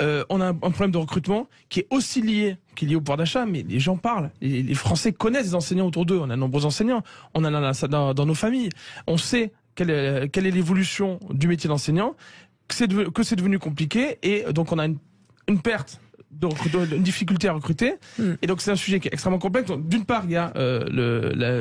[SPEAKER 4] On a un problème de recrutement qui est aussi lié au pouvoir d'achat, mais les gens parlent. Les Français connaissent les enseignants autour d'eux. On a de nombreux enseignants. On en a ça dans nos familles. On sait quelle est l'évolution du métier d'enseignant, que c'est devenu compliqué, et donc on a une perte, une difficulté à recruter. Et donc c'est un sujet qui est extrêmement complexe. Donc, d'une part, il y a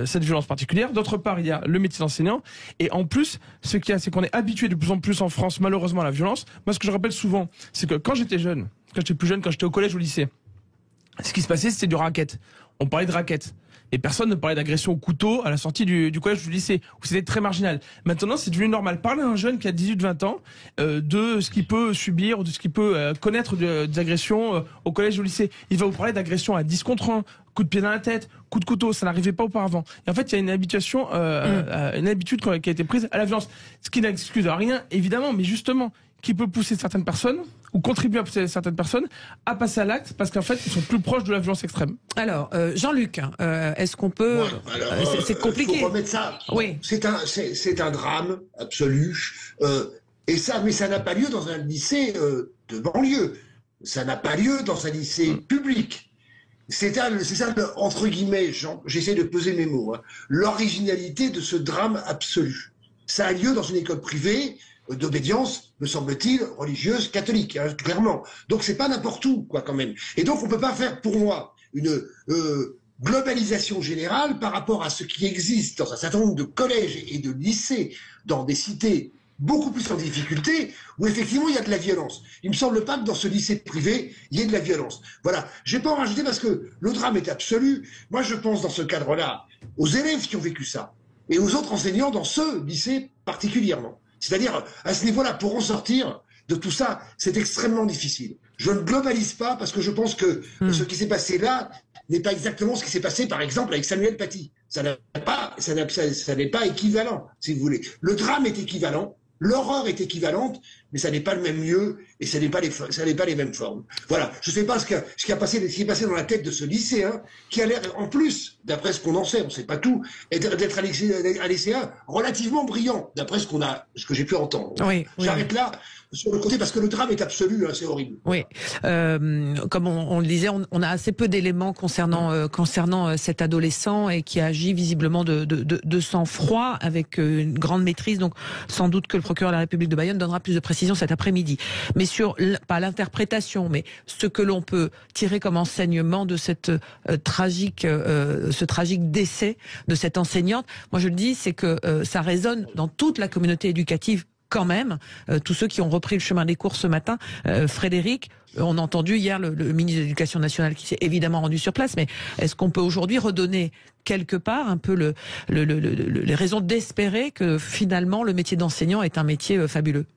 [SPEAKER 4] cette violence particulière. D'autre part, il y a le métier d'enseignant. Et en plus, ce qu'il y a, c'est qu'on est habitué de plus en plus en France, malheureusement, à la violence. Moi, ce que je rappelle souvent, c'est que quand j'étais plus jeune, quand j'étais au collège, au lycée, ce qui se passait, c'était du racket. On parlait de racket. Et personne ne parlait d'agression au couteau à la sortie du collège ou du lycée, où c'était très marginal. Maintenant, c'est devenu normal. Parler à un jeune qui a 18-20 ans de ce qu'il peut subir, ou de ce qu'il peut connaître des agressions au collège ou au lycée. Il va vous parler d'agression à 10 contre 1, coup de pied dans la tête, coup de couteau, ça n'arrivait pas auparavant. Et en fait, il y a une habitude qui a été prise à la violence. Ce qui n'excuse rien, évidemment, mais justement, qui peut pousser certaines personnes, ou contribuer à pousser certaines personnes, à passer à l'acte, parce qu'en fait, ils sont plus proches de la violence extrême.
[SPEAKER 2] Alors, Jean-Luc, est-ce qu'on peut... c'est compliqué.
[SPEAKER 3] Il faut remettre ça.
[SPEAKER 2] Oui.
[SPEAKER 3] C'est un drame absolu. Mais ça n'a pas lieu dans un lycée de banlieue. Ça n'a pas lieu dans un lycée public. C'est ça, entre guillemets, j'essaie de peser mes mots, l'originalité de ce drame absolu. Ça a lieu dans une école privée, d'obédience, me semble-t-il, religieuse, catholique, clairement. Donc c'est pas n'importe où, quand même. Et donc on peut pas faire, pour moi, une globalisation générale par rapport à ce qui existe dans un certain nombre de collèges et de lycées, dans des cités beaucoup plus en difficulté, où effectivement il y a de la violence. Il me semble pas que dans ce lycée privé, il y ait de la violence. Voilà. Je vais pas en rajouter parce que le drame est absolu. Moi, je pense dans ce cadre-là aux élèves qui ont vécu ça et aux autres enseignants dans ce lycée particulièrement. C'est-à-dire, à ce niveau-là, pour en sortir de tout ça, c'est extrêmement difficile. Je ne globalise pas parce que je pense que ce qui s'est passé là n'est pas exactement ce qui s'est passé, par exemple, avec Samuel Paty. Ça n'est pas équivalent, si vous voulez. Le drame est équivalent, l'horreur est équivalente, mais ça n'est pas le même lieu et ça n'est pas les mêmes formes. Voilà. Je ne sais pas ce qui est passé dans la tête de ce lycéen qui a l'air, en plus, d'après ce qu'on en sait, on ne sait pas tout, d'être un lycéen relativement brillant, d'après ce que j'ai pu entendre.
[SPEAKER 2] Oui,
[SPEAKER 3] j'arrête là sur le côté parce que le drame est absolu, c'est horrible.
[SPEAKER 2] Oui, comme on le disait, on a assez peu d'éléments concernant cet adolescent et qui agit visiblement de sang-froid avec une grande maîtrise. Donc, sans doute que le procureur de la République de Bayonne donnera plus de précisions cet après-midi. Mais sur pas l'interprétation, mais ce que l'on peut tirer comme enseignement de cette tragique décès de cette enseignante, moi je le dis, c'est que ça résonne dans toute la communauté éducative. Quand même, tous ceux qui ont repris le chemin des cours ce matin, Frédéric, on a entendu hier le ministre de l'Éducation nationale qui s'est évidemment rendu sur place, mais est-ce qu'on peut aujourd'hui redonner quelque part un peu les raisons d'espérer que finalement le métier d'enseignant est un métier fabuleux ?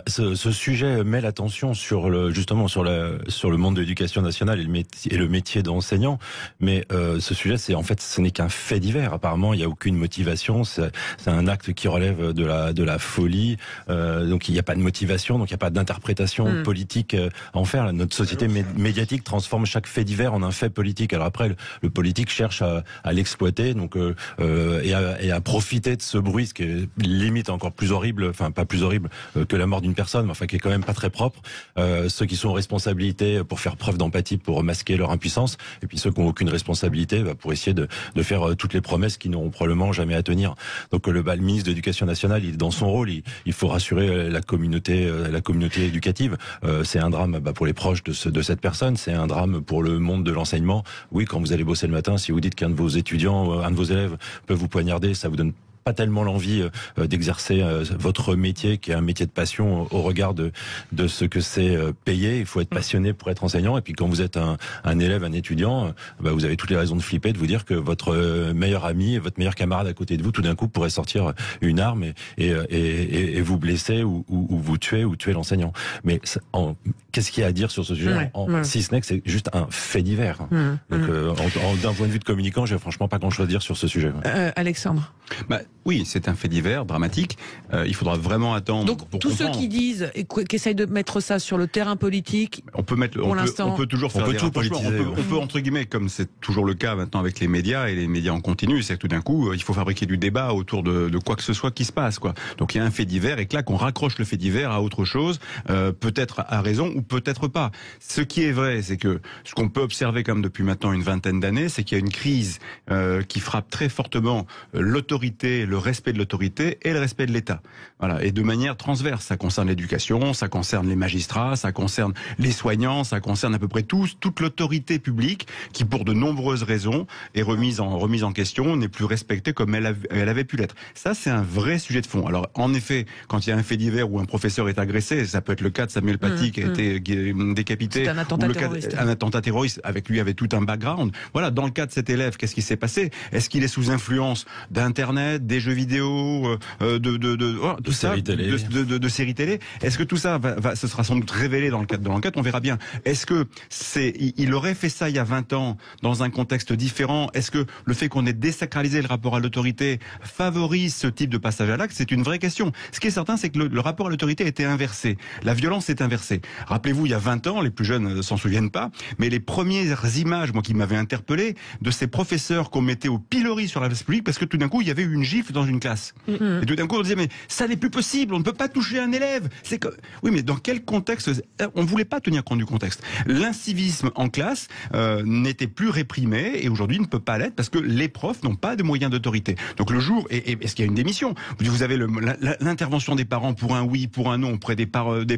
[SPEAKER 6] Ce sujet met l'attention justement sur le monde de l'éducation nationale et le métier d'enseignant, mais ce sujet, ce n'est qu'un fait divers. Apparemment, il n'y a aucune motivation. C'est un acte qui relève de la folie. Donc il n'y a pas de motivation, donc il n'y a pas d'interprétation politique à en faire. Notre société médiatique transforme chaque fait divers en un fait politique. Alors après, le politique cherche à l'exploiter, donc et à profiter de ce bruit, ce qui est limite encore plus horrible, enfin pas plus horrible que la mort d'une personne, mais enfin qui est quand même pas très propre. Ceux qui sont en responsabilité pour faire preuve d'empathie, pour masquer leur impuissance, et puis ceux qui n'ont aucune responsabilité pour essayer de faire toutes les promesses qui n'auront probablement jamais à tenir. Donc le ministre de l'Éducation nationale, il est dans son rôle, il faut rassurer la communauté éducative. C'est un drame pour les proches de cette personne, c'est un drame pour le monde de l'enseignement. Oui, quand vous allez bosser le matin, si vous dites qu'un de vos étudiants, un de vos élèves peut vous poignarder, ça vous donne pas tellement l'envie d'exercer votre métier, qui est un métier de passion au regard de ce que c'est payé. Il faut être passionné pour être enseignant. Et puis quand vous êtes un élève, un étudiant, vous avez toutes les raisons de flipper, de vous dire que votre meilleur ami, votre meilleur camarade à côté de vous, tout d'un coup pourrait sortir une arme et vous blesser ou vous tuer ou tuer l'enseignant. Mais qu'est-ce qu'il y a à dire sur ce sujet si ce n'est que c'est juste un fait divers. Donc d'un point de vue de communicant, j'ai franchement pas grand-chose à dire sur ce sujet.
[SPEAKER 2] Alexandre.
[SPEAKER 5] Oui, c'est un fait divers, dramatique. Il faudra vraiment attendre.
[SPEAKER 2] Donc
[SPEAKER 5] pour
[SPEAKER 2] tous
[SPEAKER 5] comprendre.
[SPEAKER 2] ceux qui disent et qui essayent de mettre ça sur le terrain politique,
[SPEAKER 5] on peut toujours faire des rapprochements. On peut entre guillemets, comme c'est toujours le cas maintenant avec les médias et les médias en continu, c'est que tout d'un coup, il faut fabriquer du débat autour de quoi que ce soit qui se passe, quoi. Donc il y a un fait divers et que là qu'on raccroche le fait divers à autre chose, peut-être à raison ou peut-être pas. Ce qui est vrai, c'est que ce qu'on peut observer comme depuis maintenant une vingtaine d'années, c'est qu'il y a une crise qui frappe très fortement l'autorité, le respect de l'autorité et le respect de l'État. Voilà, et de manière transverse. Ça concerne l'éducation, ça concerne les magistrats, ça concerne les soignants, ça concerne à peu près toute l'autorité publique qui, pour de nombreuses raisons, est remise en question, n'est plus respectée comme elle avait pu l'être. Ça, c'est un vrai sujet de fond. Alors, en effet, quand il y a un fait divers où un professeur est agressé, ça peut être le cas de Samuel Paty qui a été décapité,
[SPEAKER 2] un attentat
[SPEAKER 5] ou
[SPEAKER 2] terroriste.
[SPEAKER 5] Un attentat terroriste, avec lui avait tout un background. Voilà, dans le cas de cet élève, qu'est-ce qui s'est passé? Est-ce qu'il est sous influence d'Internet, des jeux vidéo, de séries télé? Est-ce que tout ça ce sera sans doute révélé dans le cadre de l'enquête? On verra bien. Est-ce que il aurait fait ça il y a 20 ans dans un contexte différent? Est-ce que le fait qu'on ait désacralisé le rapport à l'autorité favorise ce type de passage à l'acte? C'est une vraie question. Ce qui est certain, c'est que le rapport à l'autorité a été inversé. La violence est inversée. Rappelez-vous, il y a 20 ans, les plus jeunes ne s'en souviennent pas, mais les premières images, moi, qui m'avaient interpellé, de ces professeurs qu'on mettait au pilori sur la place publique parce que tout d'un coup, il y avait eu une gifle dans une classe. Et tout d'un coup, on disait, mais ça n'est plus possible, on ne peut pas toucher un élève. Oui, mais dans quel contexte? On ne voulait pas tenir compte du contexte. L'incivisme en classe n'était plus réprimé et aujourd'hui ne peut pas l'être parce que les profs n'ont pas de moyens d'autorité. Donc le jour, est-ce qu'il y a une démission? Vous avez l'intervention des parents pour un oui, pour un non auprès des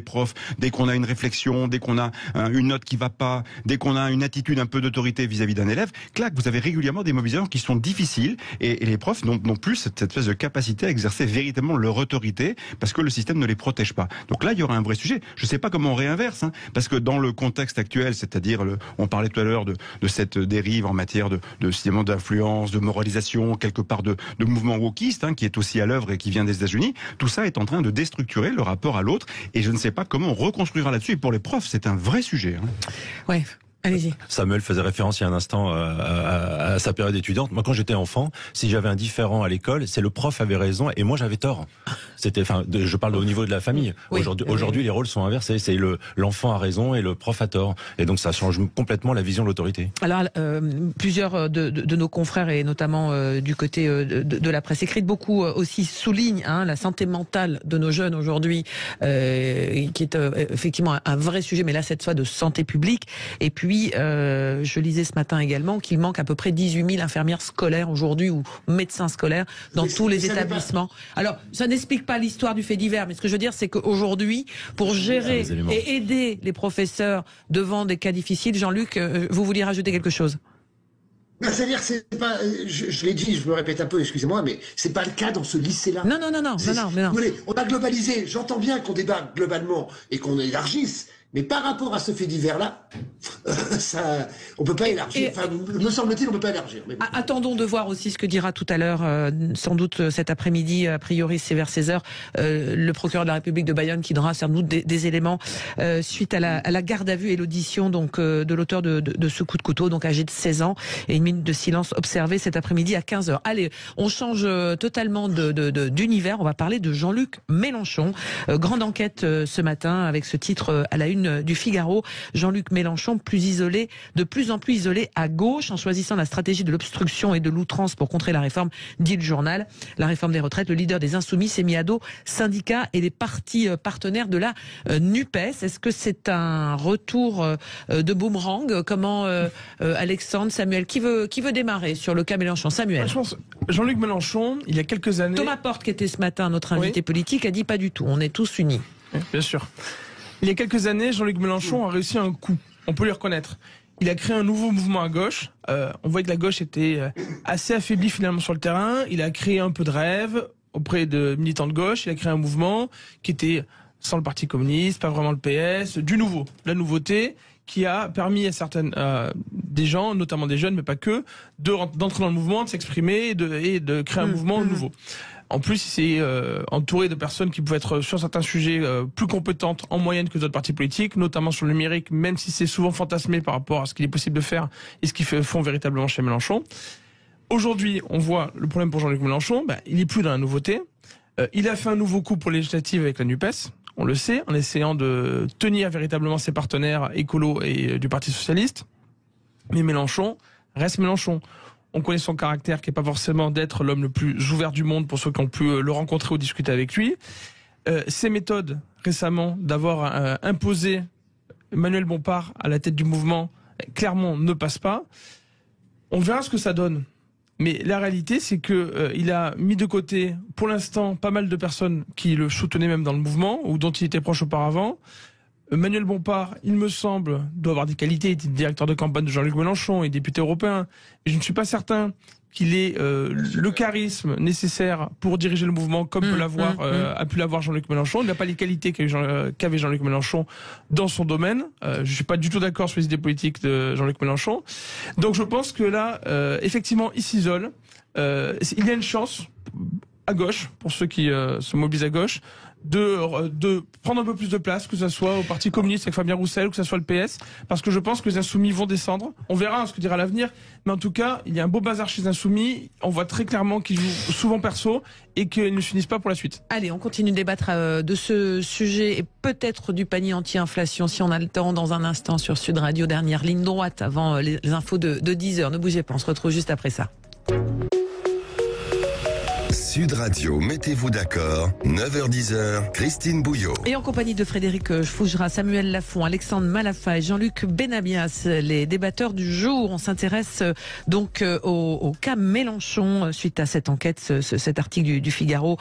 [SPEAKER 5] profs, dès qu'on a une réflexion, dès qu'on a une note qui va pas, dès qu'on a une attitude un peu d'autorité vis-à-vis d'un élève, clac, vous avez régulièrement des mobilisations qui sont difficiles et les profs n'ont plus cette espèce de capacité à exercer véritablement leur autorité parce que le système ne les protège pas. Donc là, il y aura un vrai sujet. Je ne sais pas comment on réinverse, parce que dans le contexte actuel, c'est-à-dire, on parlait tout à l'heure de cette dérive en matière de d'influence, de moralisation, quelque part de mouvement wokiste, qui est aussi à l'œuvre et qui vient des États-Unis. Tout ça est en train de déstructurer le rapport à l'autre et je ne sais pas comment on reconstruira là-dessus. Et pour les profs, c'est un vrai sujet.
[SPEAKER 2] Ouais. Allez-y.
[SPEAKER 6] Samuel faisait référence il y a un instant à sa période étudiante. Moi, quand j'étais enfant, si j'avais un différend à l'école, c'est le prof avait raison et moi j'avais tort. Je parle au niveau de la famille. Oui. Aujourd'hui, les rôles sont inversés. C'est l'enfant a raison et le prof a tort. Et donc, ça change complètement la vision de l'autorité. Alors,
[SPEAKER 2] plusieurs de nos confrères et notamment du côté de la presse écrite, beaucoup aussi soulignent la santé mentale de nos jeunes aujourd'hui, qui est effectivement un vrai sujet, mais là cette fois de santé publique. Et puis je lisais ce matin également qu'il manque à peu près 18 000 infirmières scolaires aujourd'hui ou médecins scolaires dans tous les établissements. Alors, ça n'explique pas l'histoire du fait divers, mais ce que je veux dire, c'est qu'aujourd'hui, pour gérer et aider les professeurs devant des cas difficiles, Jean-Luc, vous vouliez rajouter quelque chose?
[SPEAKER 3] C'est-à-dire, c'est pas, je l'ai dit, je me répète un peu, excusez-moi, mais c'est pas le cas dans ce lycée-là.
[SPEAKER 2] Non.
[SPEAKER 3] On a globalisé. J'entends bien qu'on débat globalement et qu'on élargisse, Mais par rapport à ce fait divers-là, on peut pas élargir. Enfin, me semble-t-il, on peut pas élargir. Mais bon.
[SPEAKER 2] Attendons de voir aussi ce que dira tout à l'heure, sans doute cet après-midi, a priori c'est vers 16h, le procureur de la République de Bayonne qui donnera sans doute des éléments suite à la garde à vue et l'audition donc de l'auteur de ce coup de couteau, donc âgé de 16 ans, et une minute de silence observée cet après-midi à 15h. Allez, on change totalement d'univers, on va parler de Jean-Luc Mélenchon. Grande enquête ce matin avec ce titre à la une du Figaro. Jean-Luc Mélenchon de plus en plus isolé à gauche en choisissant la stratégie de l'obstruction et de l'outrance pour contrer la réforme, dit le journal. La réforme des retraites, le leader des Insoumis s'est mis à dos syndicats et les partis partenaires de la NUPES. Est-ce que c'est un retour de boomerang? Comment Alexandre, Samuel, qui veut démarrer sur le cas Mélenchon? Samuel.
[SPEAKER 4] Je pense Jean-Luc Mélenchon, il y a quelques années...
[SPEAKER 2] Thomas Porte, qui était ce matin notre invité politique, a dit pas du tout. On est tous unis.
[SPEAKER 4] Oui, bien sûr. Il y a quelques années, Jean-Luc Mélenchon a réussi un coup. On peut lui reconnaître. Il a créé un nouveau mouvement à gauche. On voit que la gauche était assez affaiblie finalement sur le terrain. Il a créé un peu de rêve auprès de militants de gauche. Il a créé un mouvement qui était sans le Parti communiste, pas vraiment le PS, du nouveau, la nouveauté, qui a permis à certaines des gens, notamment des jeunes, mais pas que, d'entrer dans le mouvement, de s'exprimer et de créer un mouvement nouveau. En plus, il s'est entouré de personnes qui pouvaient être sur certains sujets plus compétentes en moyenne que d'autres partis politiques, notamment sur le numérique, même si c'est souvent fantasmé par rapport à ce qu'il est possible de faire et ce qu'ils font véritablement chez Mélenchon. Aujourd'hui, on voit le problème pour Jean-Luc Mélenchon, il n'est plus dans la nouveauté. Il a fait un nouveau coup pour les législatives avec la NUPES, on le sait, en essayant de tenir véritablement ses partenaires écolos et du Parti socialiste. Mais Mélenchon reste Mélenchon. On connaît son caractère qui n'est pas forcément d'être l'homme le plus ouvert du monde pour ceux qui ont pu le rencontrer ou discuter avec lui. Ses méthodes récemment d'avoir imposé Emmanuel Bompard à la tête du mouvement, clairement ne passent pas. On verra ce que ça donne. Mais la réalité, c'est que il a mis de côté, pour l'instant, pas mal de personnes qui le soutenaient même dans le mouvement ou dont il était proche auparavant. Emmanuel Bompard, il me semble, doit avoir des qualités. Il était directeur de campagne de Jean-Luc Mélenchon et député européen. Et je ne suis pas certain qu'il ait le charisme nécessaire pour diriger le mouvement comme a pu l'avoir Jean-Luc Mélenchon. Il n'a pas les qualités qu'avait Jean-Luc Mélenchon dans son domaine. Je ne suis pas du tout d'accord sur les idées politiques de Jean-Luc Mélenchon. Donc je pense que là, effectivement, il s'isole. Il y a une chance à gauche, pour ceux qui se mobilisent à gauche, de prendre un peu plus de place, que ce soit au Parti communiste avec Fabien Roussel ou que ce soit le PS, parce que je pense que les Insoumis vont descendre. On verra ce que dira l'avenir, mais en tout cas, il y a un beau bazar chez les Insoumis. On voit très clairement qu'ils jouent souvent perso et qu'ils ne s'unissent pas pour la suite.
[SPEAKER 2] Allez, on continue de débattre de ce sujet et peut-être du panier anti-inflation si on a le temps dans un instant sur Sud Radio, dernière ligne droite avant les infos de 10h. Ne bougez pas, on se retrouve juste après ça.
[SPEAKER 1] Sud Radio, mettez-vous d'accord, 9h-10h, Christine Bouillot.
[SPEAKER 2] Et en compagnie de Frédéric Fougera, Samuel Lafont, Alexandre Malafa et Jean-Luc Benamias, les débatteurs du jour. On s'intéresse donc au cas Mélenchon suite à cette enquête, cet article du Figaro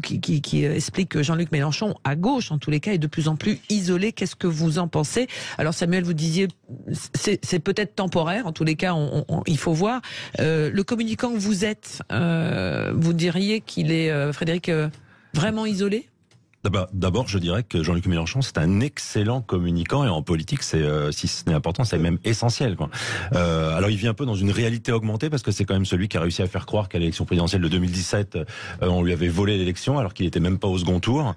[SPEAKER 2] qui explique que Jean-Luc Mélenchon, à gauche en tous les cas, est de plus en plus isolé. Qu'est-ce que vous en pensez? Alors Samuel, vous disiez c'est peut-être temporaire, en tous les cas il faut voir. Le communicant que vous êtes, vous diriez qu'il est, Frédéric, vraiment isolé?
[SPEAKER 6] D'abord, je dirais que Jean-Luc Mélenchon, c'est un excellent communicant et en politique, c'est si ce n'est important, c'est même essentiel, quoi. Alors, il vit un peu dans une réalité augmentée parce que c'est quand même celui qui a réussi à faire croire qu'à l'élection présidentielle de 2017, on lui avait volé l'élection alors qu'il était même pas au second tour.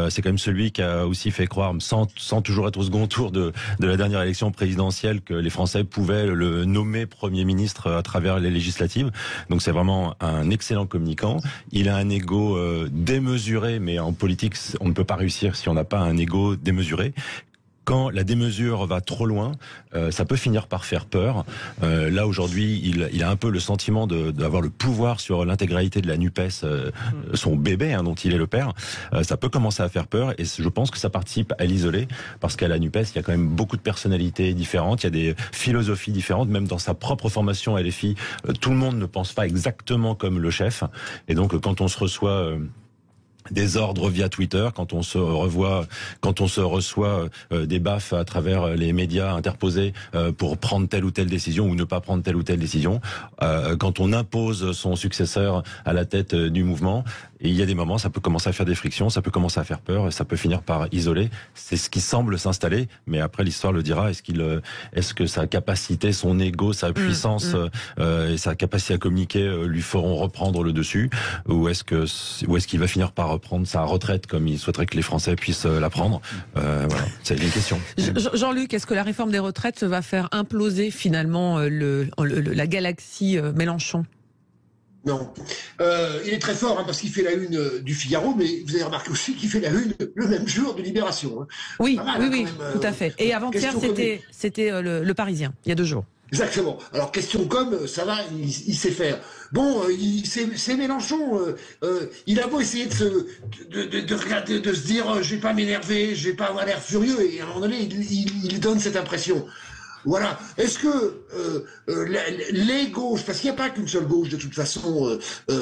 [SPEAKER 6] C'est quand même celui qui a aussi fait croire, sans toujours être au second tour de la dernière élection présidentielle, que les Français pouvaient le nommer Premier ministre à travers les législatives. Donc, c'est vraiment un excellent communicant. Il a un ego démesuré, mais en politique, on ne peut pas réussir si on n'a pas un ego démesuré. Quand la démesure va trop loin, ça peut finir par faire peur. Là, aujourd'hui, il a un peu le sentiment d'avoir le pouvoir sur l'intégralité de la NUPES, son bébé, dont il est le père. Ça peut commencer à faire peur et je pense que ça participe à l'isoler parce qu'à la NUPES, il y a quand même beaucoup de personnalités différentes, il y a des philosophies différentes, même dans sa propre formation à LFI, tout le monde ne pense pas exactement comme le chef. Et donc, quand on se reçoit des ordres via Twitter, quand on se reçoit des baffes à travers les médias interposés pour prendre telle ou telle décision ou ne pas prendre telle ou telle décision, quand on impose son successeur à la tête du mouvement. Et il y a des moments, ça peut commencer à faire des frictions, ça peut commencer à faire peur, et ça peut finir par isoler. C'est ce qui semble s'installer, mais après l'histoire le dira. Est-ce que sa capacité, son ego, sa puissance et sa capacité à communiquer lui feront reprendre le dessus, ou est-ce qu'il va finir par reprendre sa retraite comme il souhaiterait que les Français puissent la prendre? Voilà, c'est une question.
[SPEAKER 2] Jean-Luc, est-ce que la réforme des retraites va faire imploser finalement la galaxie Mélenchon?
[SPEAKER 3] Non. Il est très fort parce qu'il fait la une du Figaro, mais vous avez remarqué aussi qu'il fait la une le même jour de Libération.
[SPEAKER 2] Oui, tout à fait. Et avant-hier, c'était le Parisien, il y a 2 jours.
[SPEAKER 3] Exactement. Alors, question com, ça va, il sait faire. Bon, c'est Mélenchon. Il a beau essayer de se dire, je vais pas m'énerver, je vais pas avoir l'air furieux, et à un moment donné, il donne cette impression. Voilà. Est-ce que les gauches, parce qu'il n'y a pas qu'une seule gauche de toute façon,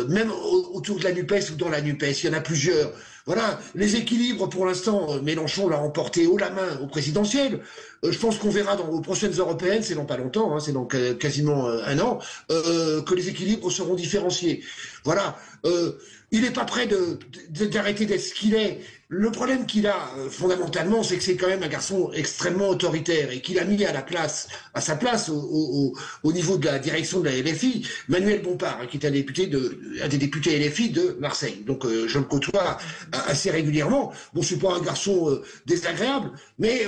[SPEAKER 3] même autour de la NUPES ou dans la NUPES, il y en a plusieurs. Voilà, les équilibres pour l'instant, Mélenchon l'a remporté haut la main au présidentiel. Je pense qu'on verra aux prochaines européennes, c'est dans pas longtemps, c'est dans quasiment 1 an, que les équilibres seront différenciés. Voilà. Il n'est pas prêt d'arrêter d'être ce qu'il est. Le problème qu'il a fondamentalement, c'est que c'est quand même un garçon extrêmement autoritaire et qu'il a mis à sa place au niveau de la direction de la LFI, Manuel Bompard, qui est un des députés LFI de Marseille. Donc je le côtoie assez régulièrement. Bon, c'est pas un garçon désagréable, mais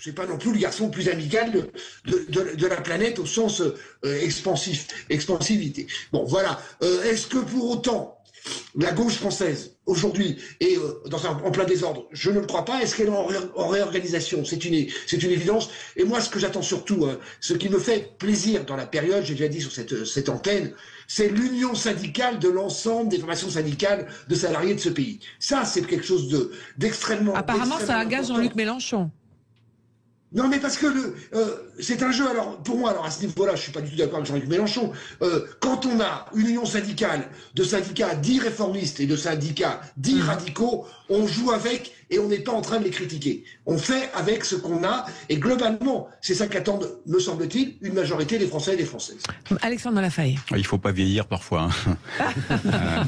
[SPEAKER 3] c'est pas non plus le garçon le plus amical de la planète au sens expansivité. Bon, voilà. Est-ce que pour autant la gauche française, aujourd'hui, est en plein désordre? Je ne le crois pas. Est-ce qu'elle est en réorganisation? C'est une évidence. Et moi, ce que j'attends surtout, ce qui me fait plaisir dans la période, j'ai déjà dit sur cette antenne, c'est l'union syndicale de l'ensemble des formations syndicales de salariés de ce pays. Ça, c'est quelque chose d'extrêmement...
[SPEAKER 2] Apparemment, ça agace Jean-Luc Mélenchon.
[SPEAKER 3] Non, mais parce que c'est un jeu. Alors, pour moi, à ce niveau-là, je suis pas du tout d'accord avec Jean-Luc Mélenchon. Quand on a une union syndicale de syndicats dits réformistes et de syndicats dits radicaux, on joue avec et on n'est pas en train de les critiquer. On fait avec ce qu'on a et globalement, c'est ça qu'attendent, me semble-t-il, une majorité des Français et des Françaises.
[SPEAKER 2] Alexandre Lafaye.
[SPEAKER 5] Il faut pas vieillir parfois.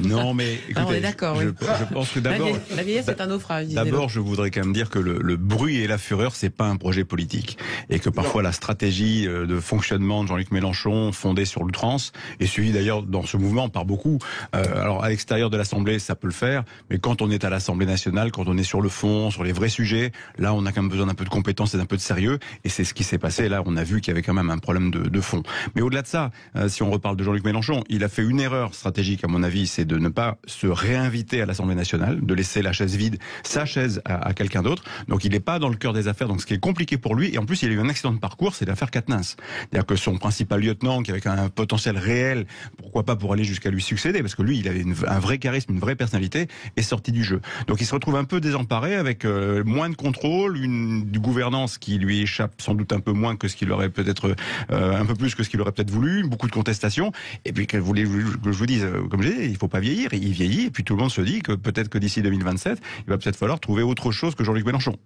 [SPEAKER 5] Non, mais écoutez,
[SPEAKER 2] on est d'accord.
[SPEAKER 5] Je pense que d'abord,
[SPEAKER 2] la vieillesse c'est un naufrage.
[SPEAKER 5] D'abord, je voudrais quand même dire que le bruit et la fureur, c'est pas un projet politique, et que parfois la stratégie de fonctionnement de Jean-Luc Mélenchon, fondée sur l'outrance, est suivie d'ailleurs dans ce mouvement par beaucoup. Alors à l'extérieur de l'Assemblée, ça peut le faire, mais quand on est à l'Assemblée nationale, quand on est sur le fond, sur les vrais sujets, là on a quand même besoin d'un peu de compétence et d'un peu de sérieux, et c'est ce qui s'est passé. Là on a vu qu'il y avait quand même un problème de fond. Mais au-delà de ça, si on reparle de Jean-Luc Mélenchon, il a fait une erreur stratégique à mon avis, c'est de ne pas se réinviter à l'Assemblée nationale, de laisser la chaise vide, sa chaise à quelqu'un d'autre. Donc il n'est pas dans le cœur des affaires, donc ce qui est compliqué pour lui, et en plus il a eu un accident de parcours, c'est l'affaire Quatennens. C'est-à-dire que son principal lieutenant, qui avait un potentiel réel, pourquoi pas pour aller jusqu'à lui succéder, parce que lui il avait un vrai charisme, une vraie personnalité, est sorti du jeu. Donc il se retrouve un peu désemparé, avec moins de contrôle, une gouvernance qui lui échappe sans doute un peu moins que ce qu'il aurait peut-être, un peu plus que ce qu'il aurait peut-être voulu, beaucoup de contestations, et puis que je vous dise, comme j'ai dit, il faut pas vieillir, il vieillit, et puis tout le monde se dit que peut-être que d'ici 2027, il va peut-être falloir trouver autre chose que Jean-Luc Mélenchon.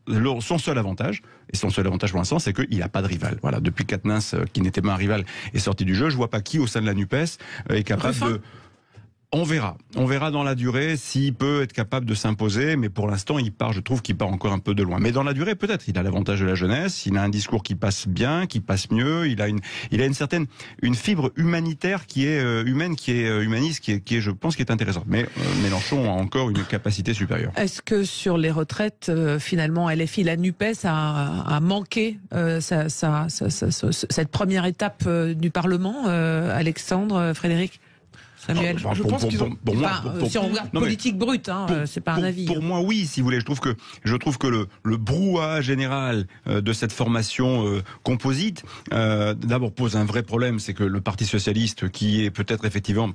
[SPEAKER 5] Son seul avantage pour l'instant, c'est qu'il n'a pas de rival. Voilà, depuis Quatennens, qui n'était pas un rival, est sorti du jeu, je vois pas qui au sein de la NUPES est capable de... On verra dans la durée s'il peut être capable de s'imposer, mais pour l'instant je trouve qu'il part encore un peu de loin. Mais dans la durée, peut-être, il a l'avantage de la jeunesse, il a un discours qui passe bien, qui passe mieux, il a une fibre humanitaire qui est humaine, qui est humaniste, qui est je pense, qui est intéressante. Mais Mélenchon a encore une capacité supérieure.
[SPEAKER 2] Est-ce que sur les retraites, finalement, LFI, la NUPES a manqué cette première étape du Parlement, Alexandre, Frédéric? Samuel,
[SPEAKER 4] je pense qu'ils ont...
[SPEAKER 2] si on regarde politique brute, c'est pas un avis.
[SPEAKER 5] Pour moi, oui, si vous voulez. Je trouve que le brouhaha général de cette formation composite, d'abord pose un vrai problème, c'est que le Parti socialiste, qui est peut-être effectivement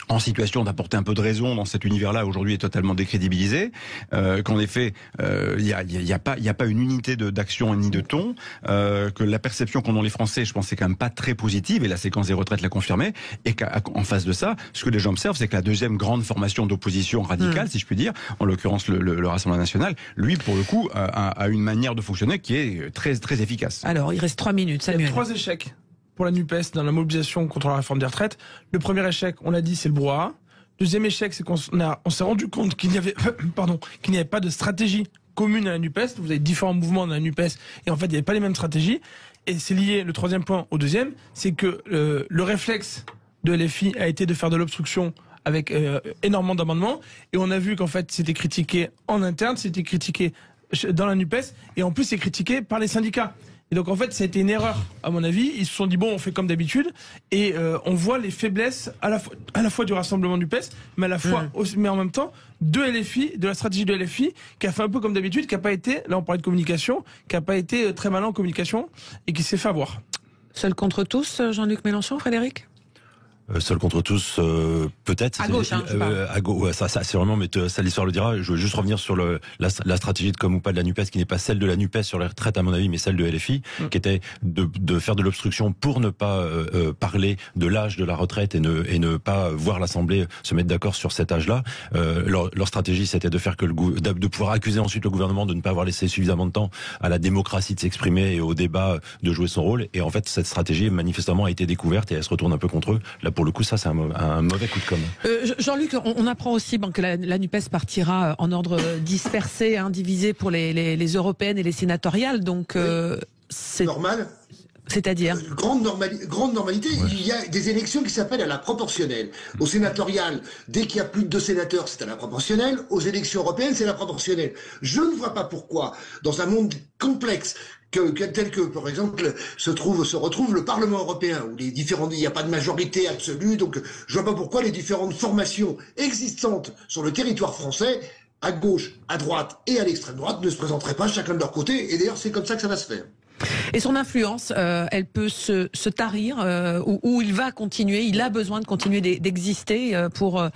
[SPEAKER 5] en situation d'apporter un peu de raison dans cet univers-là, aujourd'hui est totalement décrédibilisé, qu'en effet, il y a pas une unité d'action ni de ton, que la perception qu'ont les Français, je pense, c'est quand même pas très positive, et la séquence des retraites l'a confirmé, et qu'en face de ça, ce que les gens observent, c'est que la deuxième grande formation d'opposition radicale, si je puis dire, en l'occurrence le Rassemblement national, lui, pour le coup, a une manière de fonctionner qui est très, très efficace.
[SPEAKER 2] Alors, il reste 3 minutes, Samuel.
[SPEAKER 4] Il y a 3 échecs pour la NUPES dans la mobilisation contre la réforme des retraites. Le premier échec, on l'a dit, c'est le brouhaha. Deuxième échec, c'est qu'on s'est rendu compte qu'il n'y avait, qu'il n'y avait pas de stratégie commune à la NUPES. Vous avez différents mouvements dans la NUPES et en fait, il n'y avait pas les mêmes stratégies. Et c'est lié, le troisième point, au deuxième, c'est que le réflexe de LFI a été de faire de l'obstruction avec énormément d'amendements. Et on a vu qu'en fait, c'était critiqué en interne, c'était critiqué dans la NUPES et en plus, c'est critiqué par les syndicats. Et donc en fait, ça a été une erreur, à mon avis. Ils se sont dit, bon, on fait comme d'habitude. Et on voit les faiblesses à la fois du rassemblement du PES, mais mais en même temps, de la stratégie de LFI, qui a fait un peu comme d'habitude, qui n'a pas été, là on parlait de communication, qui n'a pas été très malin en communication, et qui s'est fait avoir.
[SPEAKER 2] Seul contre tous, Jean-Luc Mélenchon, Frédéric ?
[SPEAKER 6] Seul contre tous, peut-être.
[SPEAKER 2] À gauche,
[SPEAKER 6] à gauche, ouais, ça c'est vraiment, mais ça l'histoire le dira. Je veux juste revenir sur la stratégie de com ou pas de la NUPES, qui n'est pas celle de la NUPES sur les retraites à mon avis, mais celle de LFI, qui était de faire de l'obstruction pour ne pas parler de l'âge de la retraite et ne pas voir l'Assemblée se mettre d'accord sur cet âge-là. Leur stratégie, c'était de faire de pouvoir accuser ensuite le gouvernement de ne pas avoir laissé suffisamment de temps à la démocratie de s'exprimer et au débat de jouer son rôle. Et en fait, cette stratégie manifestement a été découverte et elle se retourne un peu contre eux. Là, pour le coup, ça, c'est un mauvais coup de com'.
[SPEAKER 2] Jean-Luc, on apprend aussi que la NUPES partira en ordre dispersé, divisé pour les européennes et les sénatoriales. Donc, c'est
[SPEAKER 3] normal.
[SPEAKER 2] C'est-à-dire
[SPEAKER 3] grande normalité. Ouais. Il y a des élections qui s'appellent à la proportionnelle. Aux sénatoriales, dès qu'il y a plus de 2 sénateurs, c'est à la proportionnelle. Aux élections européennes, c'est la proportionnelle. Je ne vois pas pourquoi, dans un monde complexe, tel que, par exemple, se retrouve le Parlement européen, où il n'y a pas de majorité absolue, donc je vois pas pourquoi les différentes formations existantes sur le territoire français, à gauche, à droite et à l'extrême droite, ne se présenteraient pas chacun de leur côté, et d'ailleurs c'est comme ça que ça va se faire.
[SPEAKER 2] Et son influence, elle peut se tarir, ou il va continuer, il a besoin de continuer d'exister pour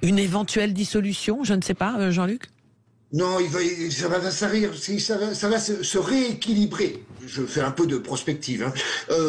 [SPEAKER 2] une éventuelle dissolution, je ne sais pas, Jean-Luc ?
[SPEAKER 3] Non, ça va se rééquilibrer. Je fais un peu de prospective.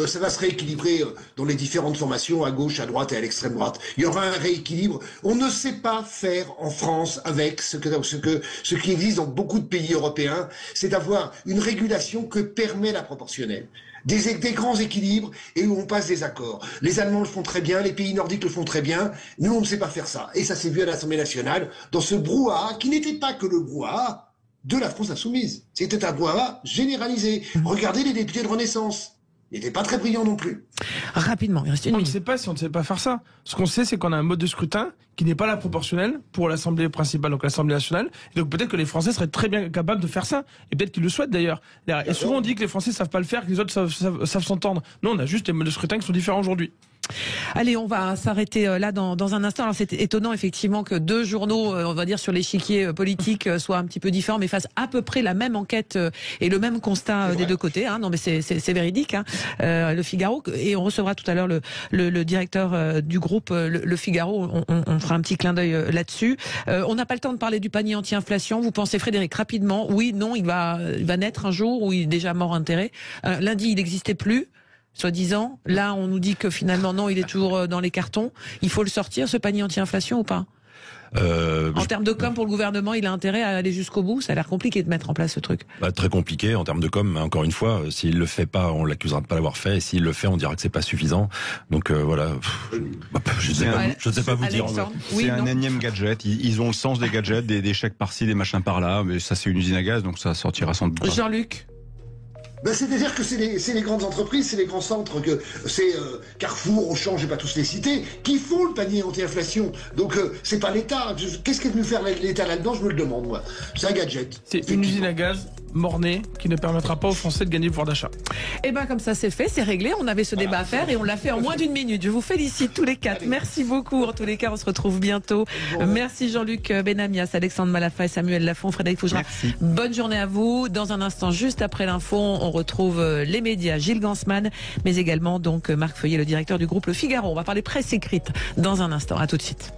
[SPEAKER 3] Ça va se rééquilibrer dans les différentes formations, à gauche, à droite et à l'extrême droite. Il y aura un rééquilibre. On ne sait pas faire en France avec ce qui existe dans beaucoup de pays européens, c'est d'avoir une régulation que permet la proportionnelle. Des grands équilibres et où on passe des accords. Les Allemands le font très bien, les pays nordiques le font très bien. Nous, on ne sait pas faire ça. Et ça s'est vu à l'Assemblée nationale dans ce brouhaha qui n'était pas que le brouhaha de la France insoumise. C'était un brouhaha généralisé. Regardez les députés de Renaissance. Ils n'étaient pas très brillants non plus.
[SPEAKER 2] Rapidement, il reste une minute.
[SPEAKER 4] On ne sait pas si on ne sait pas faire ça. Ce qu'on sait, c'est qu'on a un mode de scrutin qui n'est pas la proportionnelle pour l'Assemblée principale, donc l'Assemblée nationale. Et donc peut-être que les Français seraient très bien capables de faire ça. Et peut-être qu'ils le souhaitent d'ailleurs. Et souvent on dit que les Français ne savent pas le faire, que les autres savent s'entendre. Non, on a juste des modes de scrutin qui sont différents aujourd'hui.
[SPEAKER 2] Allez, on va s'arrêter là dans un instant. Alors c'est étonnant effectivement que 2 journaux, on va dire sur l'échiquier politique, soient un petit peu différents, mais fassent à peu près la même enquête et le même constat des deux côtés. Non, mais c'est véridique. Le Figaro, et on recevra tout à l'heure le directeur du groupe Le Figaro. On fera un petit clin d'œil là-dessus. On n'a pas le temps de parler du panier anti-inflation. Vous pensez, Frédéric, rapidement? Oui, non, il va naître un jour où il est déjà mort enterré. Lundi, il n'existait plus. Soi-disant, là on nous dit que finalement non, il est toujours dans les cartons. Il faut le sortir, ce panier anti-inflation, ou pas ? En termes de com pour le gouvernement, il a intérêt à aller jusqu'au bout. Ça a l'air compliqué de mettre en place ce truc.
[SPEAKER 6] Très compliqué en termes de com, mais encore une fois, s'il le fait pas, on l'accusera de pas l'avoir fait, et s'il le fait, on dira que c'est pas suffisant. Donc voilà, je ne sais pas vous dire.
[SPEAKER 5] C'est un énième gadget. Ils ont le sens des gadgets, des chèques par-ci, des machins par-là, mais ça c'est une usine à gaz, donc ça sortira sans doute pas.
[SPEAKER 2] Jean-Luc.
[SPEAKER 3] C'est-à-dire que c'est les grandes entreprises, c'est les grands centres, que c'est Carrefour, Auchan, je vais pas tous les citer, qui font le panier anti-inflation. Donc c'est pas l'État. Qu'est-ce qu'est venu faire l'État là-dedans, je me le demande, moi. C'est un gadget.
[SPEAKER 4] C'est une usine à gaz mort-né qui ne permettra pas aux Français de gagner le pouvoir d'achat.
[SPEAKER 2] Et ben comme ça c'est fait, c'est réglé. On avait ce débat à faire et on l'a fait en moins d'une minute. Je vous félicite tous les quatre. Merci beaucoup. En tous les cas, on se retrouve bientôt. Merci Jean-Luc Benamias, Alexandre Malafa et Samuel Lafont, Frédéric Fougera. Bonne journée à vous. Dans un instant, juste après l'info, on retrouve les médias, Gilles Gansman, mais également donc Marc Feuillet, le directeur du groupe Le Figaro. On va parler presse écrite dans un instant. À tout de suite.